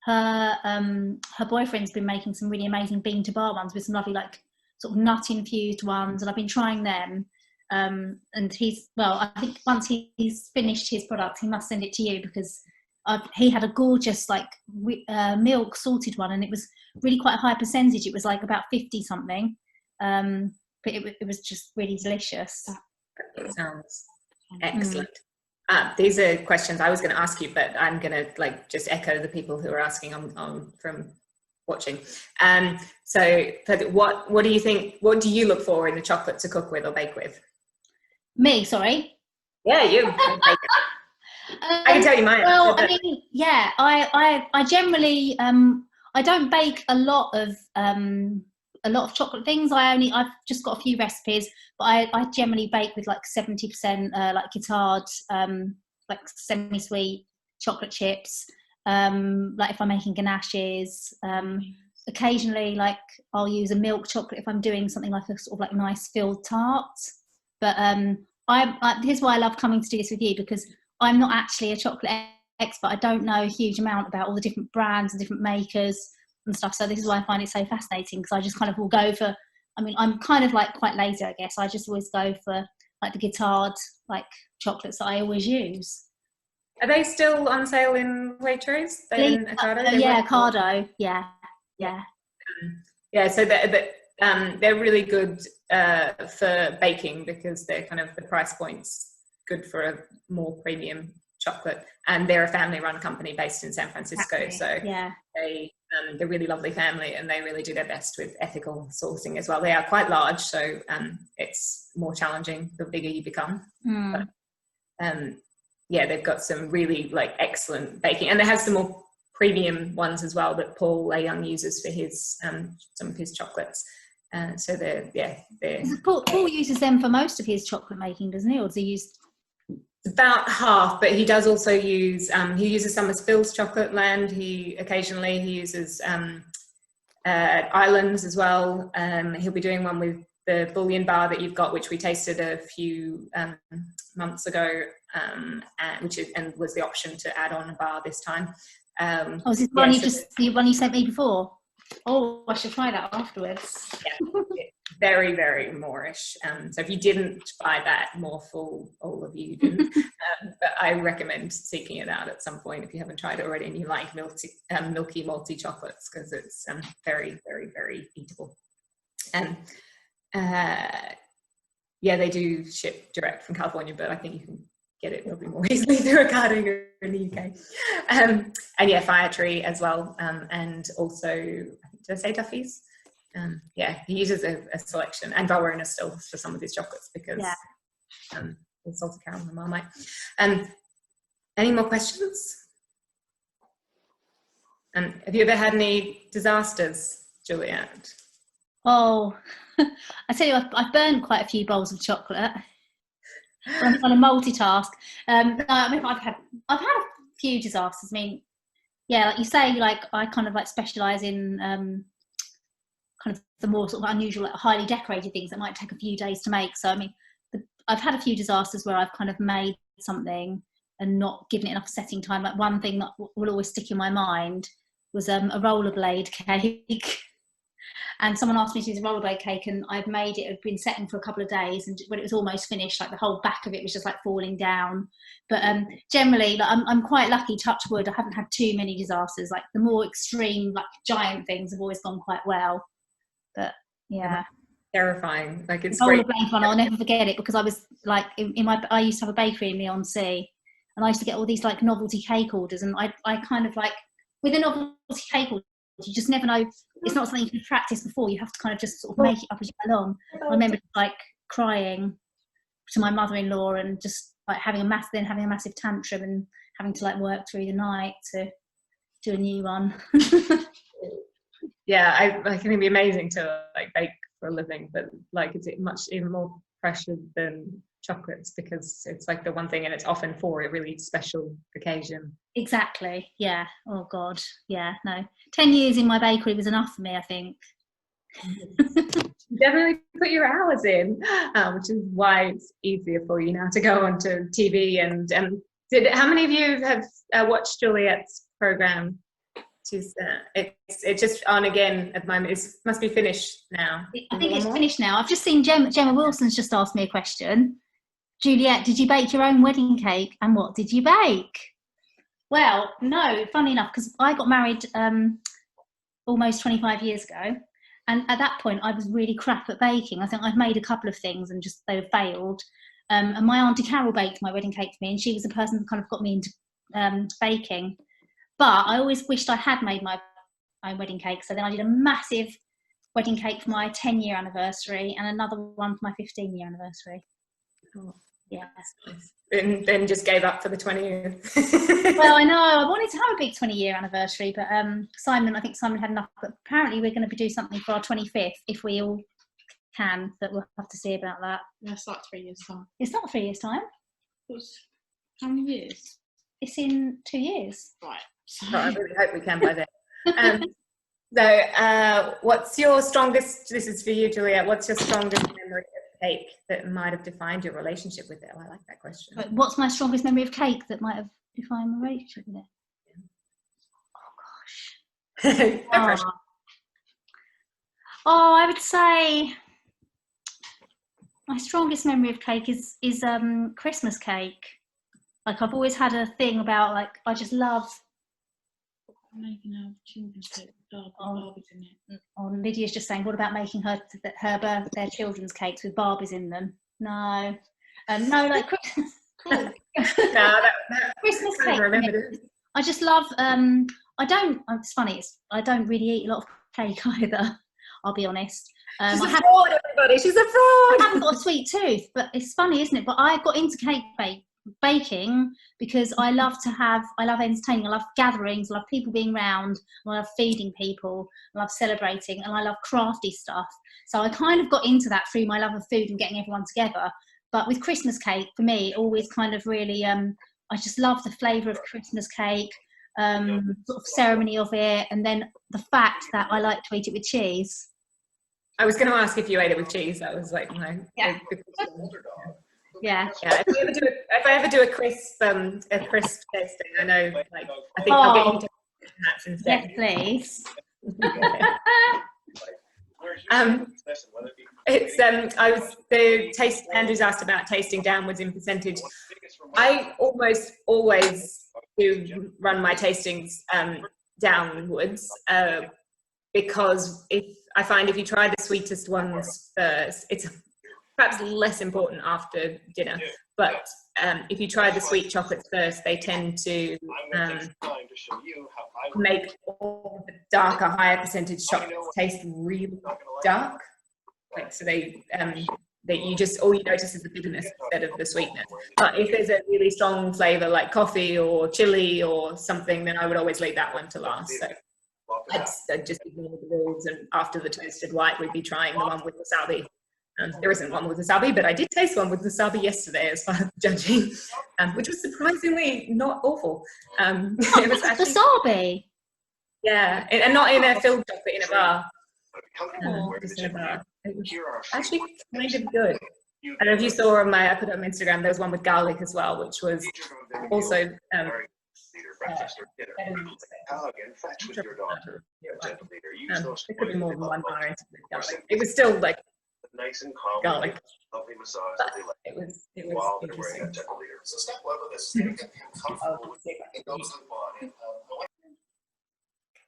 [SPEAKER 2] her boyfriend's been making some really amazing bean to bar ones with some lovely like sort of nut infused ones, and I've been trying them. And I think once he's finished his product, he must send it to you, because he had a gorgeous like milk salted one, and it was really quite a high percentage. It was like about 50 something, but it was just really delicious.
[SPEAKER 1] It sounds excellent. These are questions I was going to ask you, but I'm going to like just echo the people who are asking on from watching. So what do you think? What do you look for in the chocolate to cook with or bake with?
[SPEAKER 2] Me, sorry.
[SPEAKER 1] Yeah, you. I can tell you mine.
[SPEAKER 2] Well, I mean, yeah, I generally I don't bake a lot of chocolate things. I've just got a few recipes, but I generally bake with like 70% like guitard, like semi-sweet chocolate chips. Like if I'm making ganaches, occasionally like I'll use a milk chocolate if I'm doing something like a sort of like nice filled tart. But here's why I love coming to do this with you, because I'm not actually a chocolate expert. I don't know a huge amount about all the different brands and different makers and stuff. So this is why I find it so fascinating, because I just kind of will go for, I mean, I'm kind of like quite lazy, I guess. I just always go for like the guitard, like chocolates that I always use.
[SPEAKER 1] Are they still on sale in Waitrose?
[SPEAKER 2] Yeah, Ocado. Yeah.
[SPEAKER 1] Yeah, so they're really good for baking, because they're kind of the price point's good for a more premium chocolate, and they're a family-run company based in San Francisco. Exactly. So yeah, they're a really lovely family, and they really do their best with ethical sourcing as well. They are quite large, so it's more challenging the bigger you become. But, yeah, they've got some really like excellent baking, and they have some more premium ones as well that Paul Young uses for his some of his chocolates. So
[SPEAKER 2] Paul uses them for most of his chocolate making, doesn't he? Or does he use
[SPEAKER 1] about half? But he does also use he uses some of Spill's Chocolate Land. He occasionally uses Islands as well. He'll be doing one with the Bullion Bar that you've got, which we tasted a few months ago, and was the option to add on a bar this time.
[SPEAKER 2] Is this one the one you sent me before? Oh, I should try that afterwards.
[SPEAKER 1] Yeah, very, very Moorish. So if you didn't buy that, more fool all of you didn't. But I recommend seeking it out at some point if you haven't tried it already and you like milky malty chocolates, because it's very, very, very eatable. And yeah, they do ship direct from California, but I think you can get it probably more easily through Ocado here in the UK. And yeah, Fire Tree as well. And also, did I say Duffy's? Yeah, he uses a selection, and Valrhona still for some of his chocolates, because the salted caramel and Marmite. Any more questions? Have you ever had any disasters, Juliet?
[SPEAKER 2] Oh, I tell you, I've burned quite a few bowls of chocolate. I'm on a multitask. I mean, I've had a few disasters. I mean, yeah, like you say, like I kind of like specialise in kind of the more sort of unusual, like highly decorated things that might take a few days to make. So I mean, I've had a few disasters where I've kind of made something and not given it enough setting time. Like one thing that will always stick in my mind was a rollerblade cake. And someone asked me to do the rollerblade cake, and I'd made it, it had been setting for a couple of days, and when it was almost finished, like the whole back of it was just like falling down. But generally, like, I'm quite lucky, touch wood, I haven't had too many disasters. Like the more extreme, like giant things have always gone quite well. But yeah.
[SPEAKER 1] Terrifying. Like it's
[SPEAKER 2] the
[SPEAKER 1] great.
[SPEAKER 2] rollerblade one, I'll never forget it, because I was like, I used to have a bakery in Leon Sea, and I used to get all these like novelty cake orders, and I kind of like, with a novelty cake order, you just never know. It's not something you can practice before. You have to kind of just sort of make it up as you go along. I remember like crying to my mother-in-law and just like having a massive tantrum and having to like work through the night to do a new one.
[SPEAKER 1] Yeah, I think it'd be amazing to like bake for a living, but like it's even more pressure than chocolates, because it's like the one thing, and it's often for a really special occasion.
[SPEAKER 2] Exactly. Yeah. Oh God. Yeah. No. 10 years in my bakery was enough for me, I think.
[SPEAKER 1] Definitely put your hours in, which is why it's easier for you now to go onto TV. And how many of you have watched Juliet's program? It's just on again at the moment. It must be finished now.
[SPEAKER 2] I think it's finished now. I've just seen Gemma Wilson's just asked me a question. Juliet, did you bake your own wedding cake, and what did you bake? Well, no, funny enough, because I got married almost 25 years ago, and at that point I was really crap at baking. I think I'd made a couple of things and just they failed. And my auntie Carol baked my wedding cake for me, and she was the person that kind of got me into baking. But I always wished I had made my own wedding cake. So then I did a massive wedding cake for my 10-year anniversary and another one for my 15-year anniversary.
[SPEAKER 1] Oh.
[SPEAKER 2] Yeah.
[SPEAKER 1] And then just gave up for the 20th.
[SPEAKER 2] Well, I know. I wanted to have a big 20-year anniversary, but I think Simon had enough. But apparently we're going to do something for our 25th, if we all can, but we'll have to see about that.
[SPEAKER 3] That's like 3 years' time.
[SPEAKER 2] It's not 3 years' time.
[SPEAKER 3] How many years?
[SPEAKER 2] It's in 2 years.
[SPEAKER 3] Right.
[SPEAKER 1] Oh, I really hope we can by then. So what's your strongest, this is for you, Juliet, what's your strongest memory of cake that might have defined your relationship with it? Oh, I like that question.
[SPEAKER 2] What's my strongest memory of cake that might have defined my relationship with it? Oh gosh. I would say my strongest memory of cake is Christmas cake. Like I've always had a thing about, like, I just love
[SPEAKER 3] making a children's cake with Barbies in it.
[SPEAKER 2] Oh, Lydia's just saying, what about making their children's cakes with Barbies in them? No, no, like Christmas.
[SPEAKER 1] No,
[SPEAKER 2] Christmas cake. I just love. It's funny. I don't really eat a lot of cake either. I'll be honest.
[SPEAKER 1] She's a fraud, everybody. She's a fraud.
[SPEAKER 2] I haven't got a sweet tooth, but it's funny, isn't it? But I got into cake baking because I love entertaining, I love gatherings, I love people being round, I love feeding people, I love celebrating, and I love crafty stuff. So I kind of got into that through my love of food and getting everyone together. But with Christmas cake, for me, always kind of really, I just love the flavour of Christmas cake, sort of ceremony of it, and then the fact that I like to eat it with cheese.
[SPEAKER 1] I was going to ask if you ate it with cheese. That was like my
[SPEAKER 2] yeah. Yeah.
[SPEAKER 1] If I ever do a crisp tasting, I know, like, I think I'll get you to that instead.
[SPEAKER 2] Yes,
[SPEAKER 1] please. Andrew's asked about tasting downwards in percentage. I almost always do run my tastings downwards because I find if you try the sweetest ones first, it's perhaps less important after dinner, but if you try the sweet chocolates first, they tend to make all the darker, higher percentage chocolates taste really dark. Like, so all you notice is the bitterness instead of the sweetness. But if there's a really strong flavour like coffee or chili or something, then I would always leave that one to last. So I'd just ignore the rules, and after the toasted white, we'd be trying the one with wasabi. There isn't one with wasabi, but I did taste one with wasabi yesterday as part of judging, which was surprisingly not awful. It was actually
[SPEAKER 2] wasabi.
[SPEAKER 1] Yeah, and not in a filled shop, but in a bar. Just in a bar. It was actually kind of good. I don't know if you saw I put it on Instagram, there was one with garlic as well, which was also It could be more than one bar into the garlic. It was still like
[SPEAKER 5] nice and calm.
[SPEAKER 1] garlic.
[SPEAKER 5] Lovely massage,
[SPEAKER 1] But
[SPEAKER 5] lovely light.
[SPEAKER 1] it was
[SPEAKER 5] While they're
[SPEAKER 1] interesting.
[SPEAKER 5] wearing a deciliter.
[SPEAKER 6] So step one of this is to get
[SPEAKER 1] I'll
[SPEAKER 6] comfortable with
[SPEAKER 1] see if I can-
[SPEAKER 6] those in the body.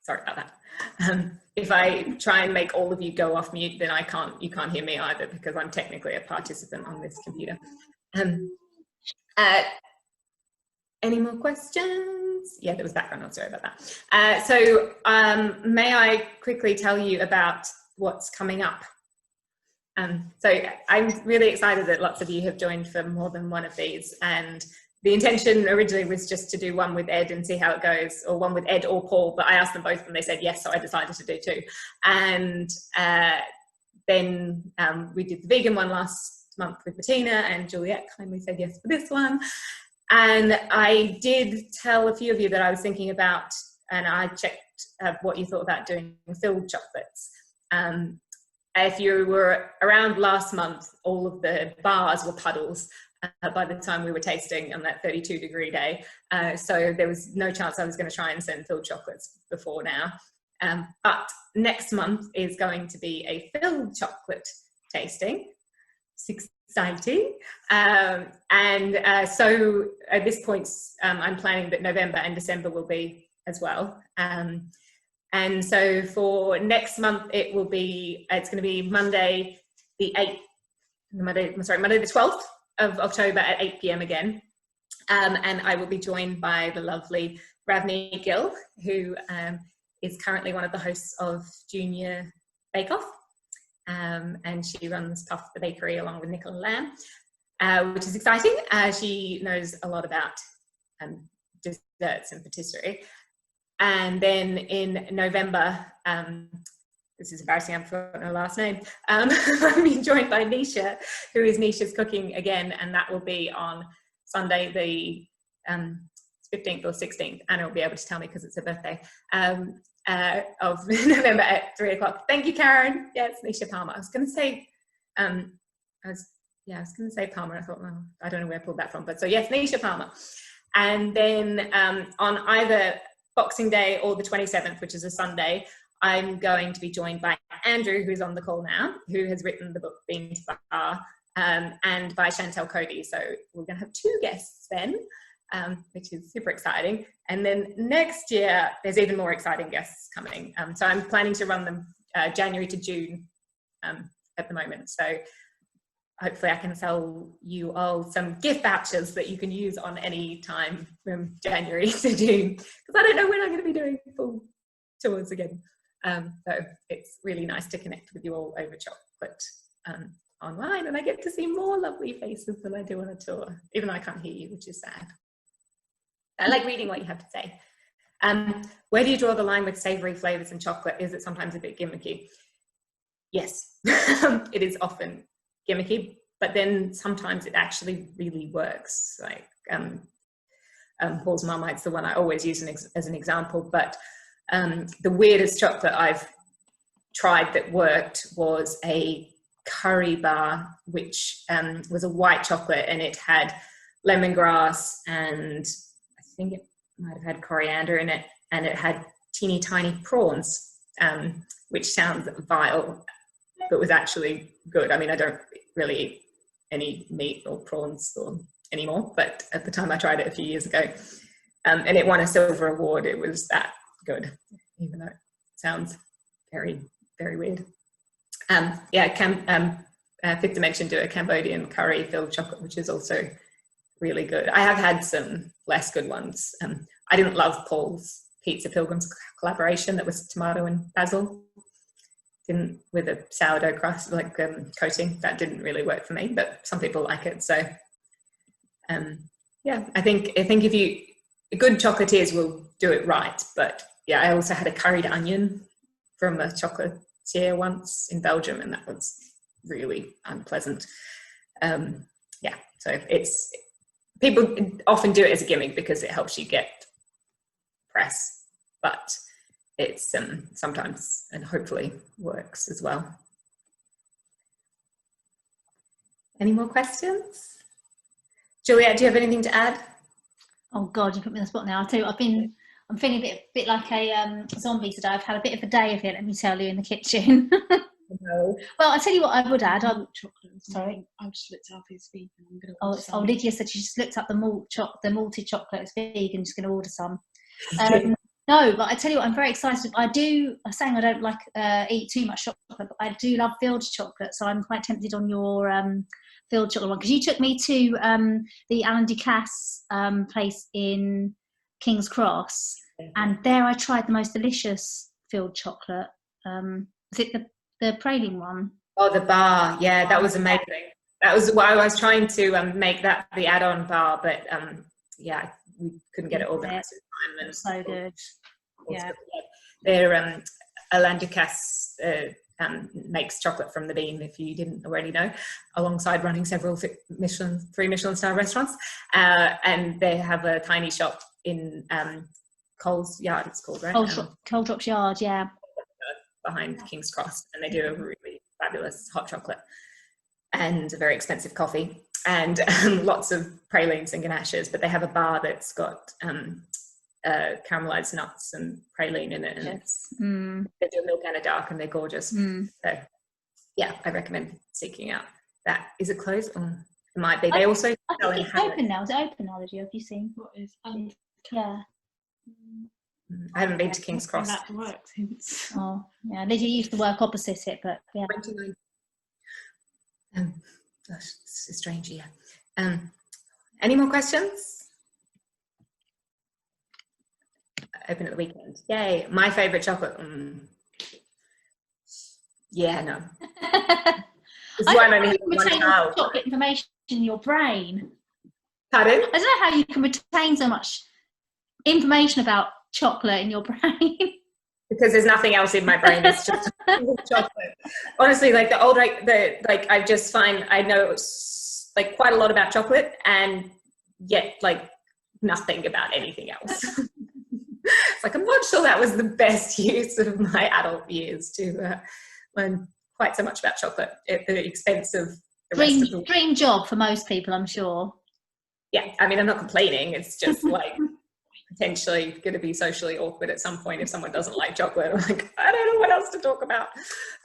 [SPEAKER 1] Sorry about that. If I try and make all of you go off mute, then you can't hear me either, because I'm technically a participant on this computer. Any more questions? Yeah, there was background noise, sorry about that. So may I quickly tell you about what's coming up? So I'm really excited that lots of you have joined for more than one of these, and the intention originally was just to do one with Ed and see how it goes, or one with Ed or Paul, but I asked them both and they said yes, so I decided to do two. And then we did the vegan one last month with Bettina, and Juliet kindly said yes for this one. And I did tell a few of you that I was thinking about, and I checked what you thought about doing filled chocolates. If you were around last month, all of the bars were puddles by the time we were tasting on that 32-degree day. So there was no chance I was going to try and send filled chocolates before now. But next month is going to be a filled chocolate tasting. It's exciting. So at this point, I'm planning that November and December will be as well. And so for next month, it's going to be Monday the 8th, Monday the 12th of October at 8 p.m. again. And I will be joined by the lovely Ravni Gill, who is currently one of the hosts of Junior Bake Off. And she runs Puff the Bakery along with Nicola Lamb, which is exciting. She knows a lot about desserts and patisserie. And then in November, this is embarrassing, I've forgotten her last name, I'm being joined by Nisha, who is Nisha's Cooking again, and that will be on Sunday the 15th or 16th. Anna will be able to tell me because it's her birthday, of November at 3 o'clock. Thank you, Karen. Yeah, it's Nisha Palmer. I was going to say, I was going to say Palmer. I thought, well, I don't know where I pulled that from, but so yes, Nisha Palmer. And then on either Boxing Day or the 27th, which is a Sunday, I'm going to be joined by Andrew, who's on the call now, who has written the book Bean to Bar, and by Chantel Cody. So we're going to have two guests then, which is super exciting. And then next year, there's even more exciting guests coming. So I'm planning to run them January to June at the moment. So hopefully I can sell you all some gift vouchers that you can use on any time from January to June, because I don't know when I'm going to be doing full tours again. So it's really nice to connect with you all over chocolate online, and I get to see more lovely faces than I do on a tour, even though I can't hear you, which is sad. I like reading what you have to say. Where do you draw the line with savoury flavours and chocolate? Is it sometimes a bit gimmicky? Yes, it is often gimmicky, but then sometimes it actually really works. Like Paul's Marmite's the one I always use as an example, but the weirdest chocolate I've tried that worked was a curry bar, which was a white chocolate, and it had lemongrass, and I think it might have had coriander in it, and it had teeny tiny prawns, which sounds vile, but was actually good. I mean, I don't really eat any meat or prawns anymore, but at the time I tried it a few years ago, and it won a silver award. It was that good, even though it sounds very, very weird. Fifth Dimension do a Cambodian curry filled chocolate, which is also really good. I have had some less good ones. I didn't love Paul's Pizza Pilgrims collaboration that was tomato and basil. With a sourdough crust, like coating. That didn't really work for me, but some people like it. So yeah, I think if good chocolatiers will do it right. But yeah, I also had a curried onion from a chocolatier once in Belgium, and that was really unpleasant. Yeah, so people often do it as a gimmick because it helps you get press, but it's sometimes and hopefully works as well. Any more questions? Juliet, do you have anything to add?
[SPEAKER 2] Oh God, you put me on the spot now. I'll tell you, I'm feeling a bit like a zombie today. I've had a bit of a day of it, let me tell you, in the kitchen.
[SPEAKER 1] No.
[SPEAKER 2] Well, I'll tell you what I would add.
[SPEAKER 3] Chocolate.
[SPEAKER 2] Sorry.
[SPEAKER 3] I've just looked up his vegan. I'm going to
[SPEAKER 2] Oh,
[SPEAKER 3] order some.
[SPEAKER 2] Lydia said she just looked up the malted chocolate. It's vegan. She's going to order some. No, but I tell you what, I'm very excited. I'm saying I don't like eat too much chocolate, but I do love filled chocolate. So I'm quite tempted on your filled chocolate one, because you took me to the Alan Ducasse place in King's Cross, and there I tried the most delicious filled chocolate. Was it the praline one?
[SPEAKER 1] Oh, the bar. Yeah, that was amazing. That was why I was trying to make that the add-on bar, but yeah, we couldn't get it organised in time. And
[SPEAKER 2] So good. Yeah.
[SPEAKER 1] Their Alain Ducasse makes chocolate from the bean, if you didn't already know, alongside running several 3 Michelin star restaurants. And they have a tiny shop in Coles Yard, it's called, right?
[SPEAKER 2] Cold Drops Yard, yeah.
[SPEAKER 1] Behind King's Cross, and they do a really fabulous hot chocolate and a very expensive coffee, and lots of pralines and ganaches. But they have a bar that's got caramelized nuts and praline in it, and they do a milk and a dark, and they're gorgeous. So yeah, I recommend seeking out that. Is it closed? Oh, it might be. They also
[SPEAKER 2] I think it's open now. Is it open now, Lydia? Have you seen?
[SPEAKER 3] What is?
[SPEAKER 2] Yeah.
[SPEAKER 1] I haven't been to King's Cross.
[SPEAKER 3] That work since.
[SPEAKER 2] Oh, yeah. Lydia used to work opposite it, but yeah.
[SPEAKER 1] 29. Gosh, it's a strange year. Any more questions? Open at the weekend. Yay. My favourite chocolate. Yeah, no. This is why I'm only one child.
[SPEAKER 2] Chocolate information in your brain.
[SPEAKER 1] Pardon?
[SPEAKER 2] I don't know how you can retain so much information about chocolate in your brain.
[SPEAKER 1] Because there's nothing else in my brain. It's just chocolate. Honestly, like the older, I just find I know like quite a lot about chocolate, and yet like nothing about anything else. It's like I'm not sure that was the best use of my adult years to learn quite so much about chocolate at the expense of the rest of the
[SPEAKER 2] dream job for most people, I'm sure.
[SPEAKER 1] Yeah, I mean, I'm not complaining. It's just like potentially going to be socially awkward at some point if someone doesn't like chocolate. I'm like, I don't know what else to talk about.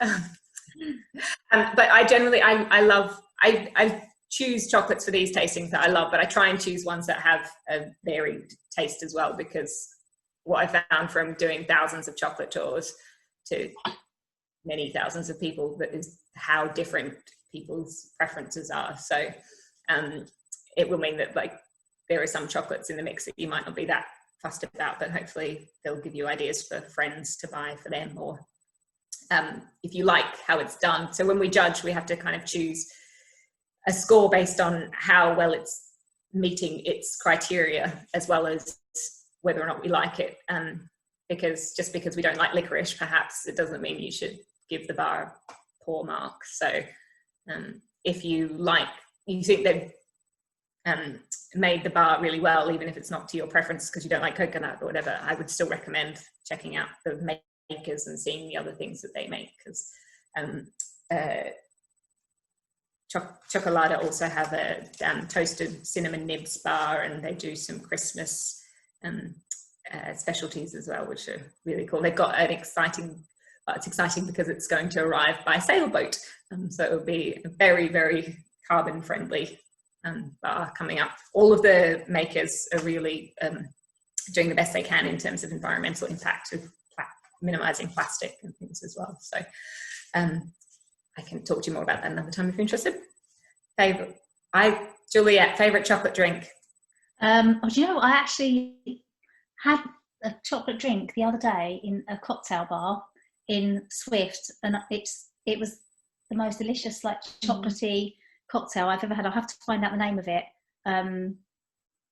[SPEAKER 1] But I generally, I choose chocolates for these tastings that I love, but I try and choose ones that have a varied taste as well, because what I found from doing thousands of chocolate tours to many thousands of people, that is how different people's preferences are. So it will mean that like there are some chocolates in the mix that you might not be that fussed about, but hopefully they'll give you ideas for friends to buy for them, or if you like how it's done. So when we judge, we have to kind of choose a score based on how well it's meeting its criteria, as well as whether or not we like it. Because just because we don't like licorice, perhaps it doesn't mean you should give the bar a poor mark. So if you think they've made the bar really well, even if it's not to your preference because you don't like coconut or whatever, I would still recommend checking out the makers and seeing the other things that they make, because Chocolata also have a toasted cinnamon nibs bar, and they do some Christmas specialties as well, which are really cool. They've got an exciting, it's exciting because it's going to arrive by sailboat, so it will be a very, very carbon friendly bar coming up. All of the makers are really doing the best they can in terms of environmental impact, of minimizing plastic and things as well. So I can talk to you more about that another time if you're interested. Juliet, favorite chocolate drink? Do you know, I actually had a chocolate drink the other day in a cocktail bar in Swift, and it was the most delicious, like chocolatey cocktail I've ever had. I'll have to find out the name of it.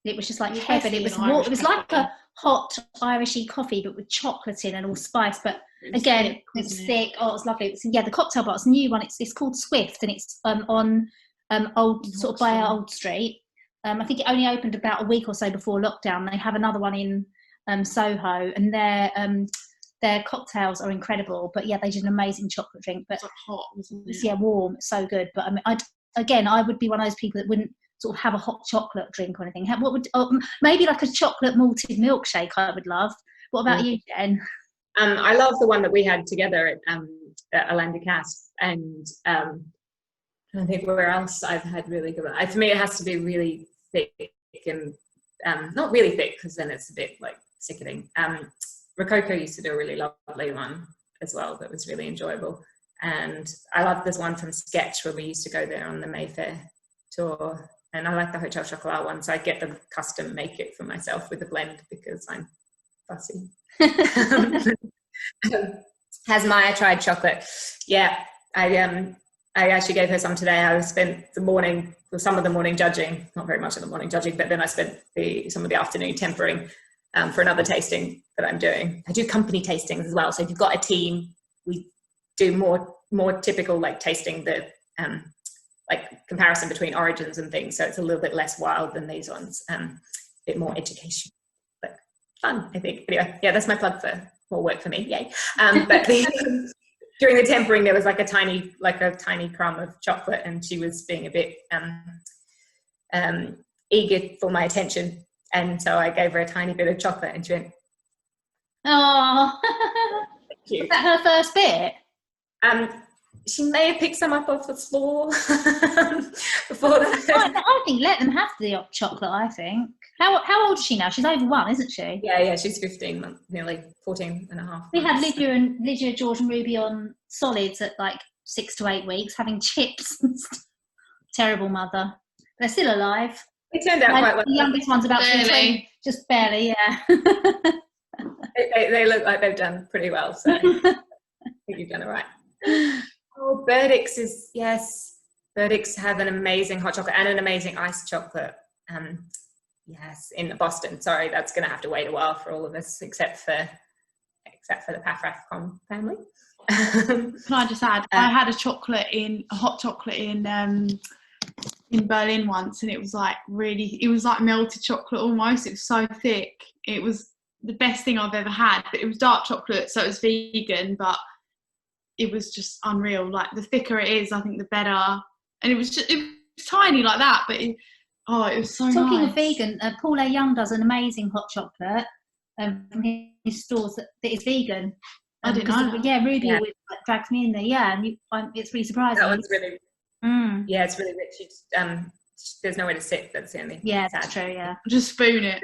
[SPEAKER 1] It was just like heaven. It was like a hot Irishy coffee, but with chocolate in and all spice. But again, it was thick. Oh, it was lovely. The cocktail bar. It's a new one. It's called Swift, and it's on by our Old Street. I think it only opened about a week or so before lockdown. They have another one in Soho, and their cocktails are incredible. But yeah, they did an amazing chocolate drink. But
[SPEAKER 3] it's like hot, wasn't it?
[SPEAKER 2] Yeah, warm. So good. But I mean, I would be one of those people that wouldn't sort of have a hot chocolate drink or anything. What would maybe like a chocolate malted milkshake? I would love. What about you, Jen?
[SPEAKER 1] I love the one that we had together at Alain Ducasse, and I think where else I've had really good one. For me, it has to be really thick and not really thick because then it's a bit like sickening. Rococo used to do a really lovely one as well that was really enjoyable. And I love this one from Sketch when we used to go there on the Mayfair tour. And I like the Hotel Chocolat one, so I get them custom make it for myself with a blend because I'm fussy. Has Maya tried chocolate? Yeah, I actually gave her some today. I spent the morning, or some of the morning judging, not very much of the morning judging, but then I spent some of the afternoon tempering for another tasting that I'm doing. I do company tastings as well. So if you've got a team, we do more typical like tasting, the like comparison between origins and things. So it's a little bit less wild than these ones, a bit more education, but fun, I think. Anyway, yeah, that's my plug for more work for me. Yay. But during the tempering, there was like a tiny crumb of chocolate, and she was being a bit eager for my attention. And so I gave her a tiny bit of chocolate and she went,
[SPEAKER 2] oh,
[SPEAKER 1] cute.
[SPEAKER 2] Was that her first bit?
[SPEAKER 1] She may have picked some up off the floor before that.
[SPEAKER 2] I think let them have the chocolate, I think. How old is she now? She's over 1, isn't she?
[SPEAKER 1] Yeah, she's 15 months, nearly 14 and a half.
[SPEAKER 2] We had Lydia, George and Ruby on solids at like 6 to 8 weeks, having chips and stuff. Terrible mother. They're still alive.
[SPEAKER 1] It turned out quite well.
[SPEAKER 2] The youngest one's about 20, just barely, yeah.
[SPEAKER 1] they look like they've done pretty well, so I think you've done it right. Oh, Burdix Burdix have an amazing hot chocolate and an amazing iced chocolate. Yes, in Boston. Sorry, that's going to have to wait a while for all of us, except for the Pafrafcon family.
[SPEAKER 3] Can I just add? I had a hot chocolate in Berlin once, and it was like melted chocolate almost. It was so thick. It was the best thing I've ever had. But it was dark chocolate, so it was vegan, but it was just unreal. Like the thicker it is, I think the better. And it was tiny like that, but it was so
[SPEAKER 2] Talking
[SPEAKER 3] nice.
[SPEAKER 2] of vegan, Paul A. Young does an amazing hot chocolate from his stores that is vegan.
[SPEAKER 3] I didn't know.
[SPEAKER 2] Yeah, Ruby always drags me in there. Yeah, and it's really surprising.
[SPEAKER 1] That one's really, yeah, it's really rich. There's nowhere to sit. That's the only.
[SPEAKER 2] Yeah, that's true. Yeah,
[SPEAKER 3] just spoon it.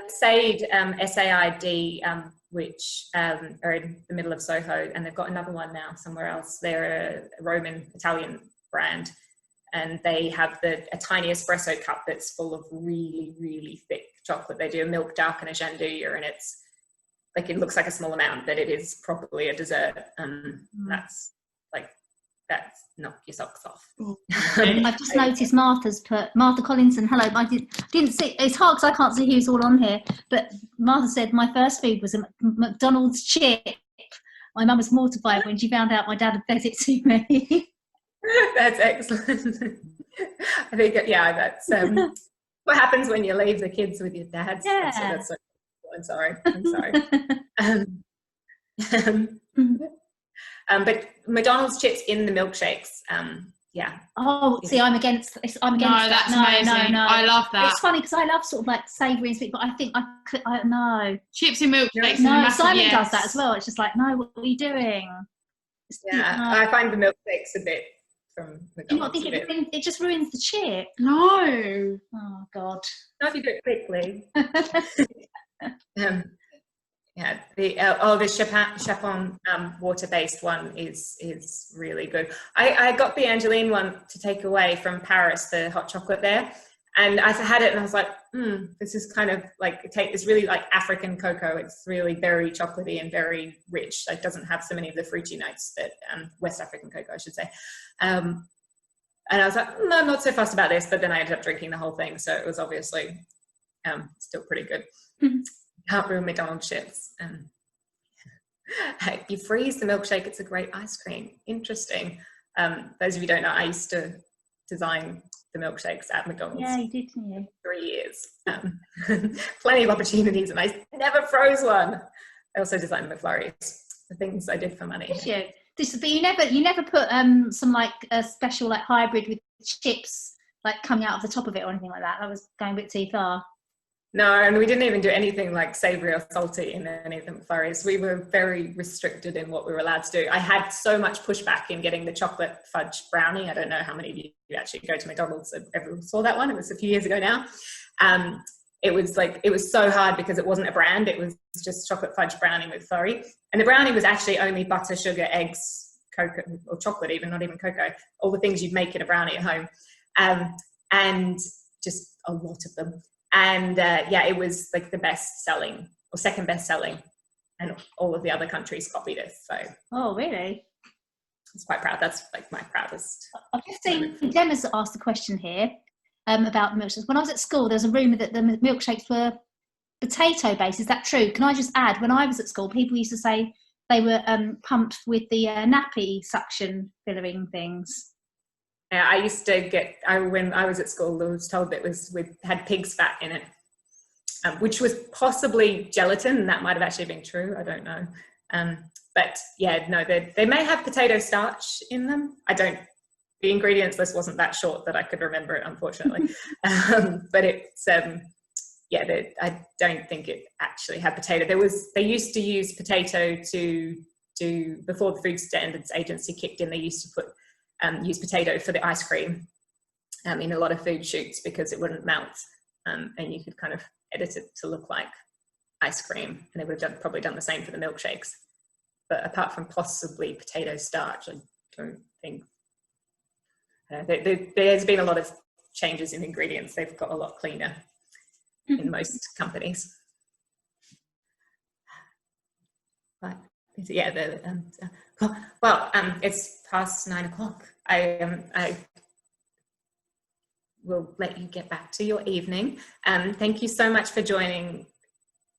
[SPEAKER 1] Said, SAID, which are in the middle of Soho, and they've got another one now somewhere else. They're a Roman Italian brand, and they have a tiny espresso cup that's full of really, really thick chocolate. They do a milk dark and a gianduja, and it's like, it looks like a small amount, but it is probably a dessert. That's knock your socks off.
[SPEAKER 2] I've just noticed Martha's put, Martha Collinson, hello. I didn't see, it's hard because I can't see who's all on here, but Martha said my first food was a McDonald's chip. My mum was mortified when she found out my dad had fed it to me.
[SPEAKER 1] That's excellent. I think, yeah, that's what happens when you leave the kids with your dad.
[SPEAKER 2] Yeah.
[SPEAKER 1] So that's so, I'm sorry. But McDonald's chips in the milkshakes, yeah.
[SPEAKER 2] Oh, see, I'm against
[SPEAKER 3] No,
[SPEAKER 2] that.
[SPEAKER 3] that's amazing.
[SPEAKER 2] No.
[SPEAKER 3] I love that.
[SPEAKER 2] It's funny because I love sort of like savoury and sweet, but I think no.
[SPEAKER 3] Chips and milkshakes.
[SPEAKER 2] No, Simon does that as well. It's just like, no, what are you doing?
[SPEAKER 1] I find the milkshakes a bit from McDonald's.
[SPEAKER 2] Do you not think it just ruins the chip?
[SPEAKER 3] No.
[SPEAKER 2] Oh, God.
[SPEAKER 1] Not if you do it quickly. Yeah, the Chapon water-based one is really good. I got the Angeline one to take away from Paris, the hot chocolate there, and I had it and I was like, this is kind of like, it's really like African cocoa. It's really very chocolatey and very rich. It doesn't have so many of the fruity notes that West African cocoa, I should say. And I was like, no, I'm not so fussed about this, but then I ended up drinking the whole thing, so it was obviously still pretty good. Can't ruin McDonald's chips. You freeze the milkshake, it's a great ice cream. Interesting. Those of you who don't know, I used to design the milkshakes at McDonald's.
[SPEAKER 2] Yeah, you did, didn't you?
[SPEAKER 1] 3 years. Plenty of opportunities, and I never froze one. I also designed McFlurries, the things I did for money.
[SPEAKER 2] Did you? But you never put some like a special like hybrid with chips like coming out of the top of it or anything like that. That was going a bit too far.
[SPEAKER 1] No, and we didn't even do anything like savoury or salty in any of the McFlurries. We were very restricted in what we were allowed to do. I had so much pushback in getting the chocolate fudge brownie. I don't know how many of you actually go to McDonald's and ever saw that one. It was a few years ago now. It was so hard because it wasn't a brand. It was just chocolate fudge brownie McFlurry. And the brownie was actually only butter, sugar, eggs, cocoa, or chocolate even, not even cocoa. All the things you'd make in a brownie at home. And just a lot of them. And yeah, it was like the best selling or second best selling, and all of the other countries copied it. So,
[SPEAKER 2] oh, really?
[SPEAKER 1] I was quite proud. That's like my proudest.
[SPEAKER 2] I've just seen Gemma's asked a question here about milkshakes. When I was at school, there's a rumour that the milkshakes were potato based. Is that true? Can I just add, when I was at school, people used to say they were pumped with the nappy suction filling things.
[SPEAKER 1] I used to get, when I was at school, I was told that it had pig's fat in it, which was possibly gelatin, and that might have actually been true. I don't know. But yeah, no, they may have potato starch in them. The ingredients list wasn't that short that I could remember it, unfortunately. But it's, yeah, I don't think it actually had potato. They used to use potato to do, before the Food Standards Agency kicked in, they used to use potato for the ice cream in a lot of food shoots because it wouldn't melt, and you could kind of edit it to look like ice cream, and they would have probably done the same for the milkshakes. But apart from possibly potato starch, I don't think. There's been a lot of changes in ingredients. They've got a lot cleaner in most companies. But yeah, it's past 9 o'clock. I will let you get back to your evening. Thank you so much for joining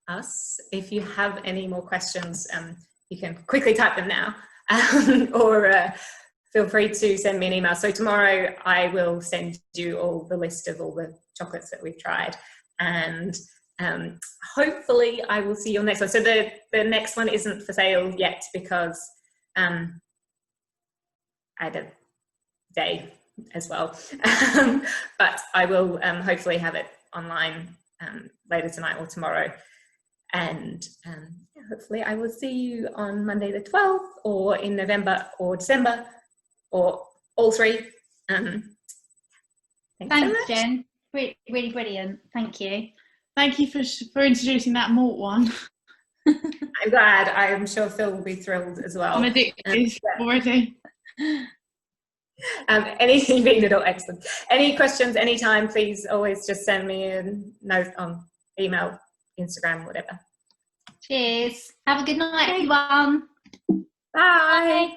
[SPEAKER 1] us. If you have any more questions, you can quickly type them now, or feel free to send me an email. So tomorrow I will send you all the list of all the chocolates that we've tried, and hopefully I will see you on next one. So the next one isn't for sale yet because I had a day as well, but I will hopefully have it online later tonight or tomorrow, and hopefully I will see you on Monday the 12th, or in November or December, or all three. Thanks so much.
[SPEAKER 2] Jen. Really brilliant. Thank you.
[SPEAKER 3] Thank you for introducing that malt one.
[SPEAKER 1] I'm glad. I'm sure Phil will be thrilled as well.
[SPEAKER 3] I'm addicted already.
[SPEAKER 1] Anything being adult, excellent. Any questions anytime, please always just send me a note on email, Instagram, whatever.
[SPEAKER 2] Cheers. Have a good night, everyone.
[SPEAKER 1] Bye.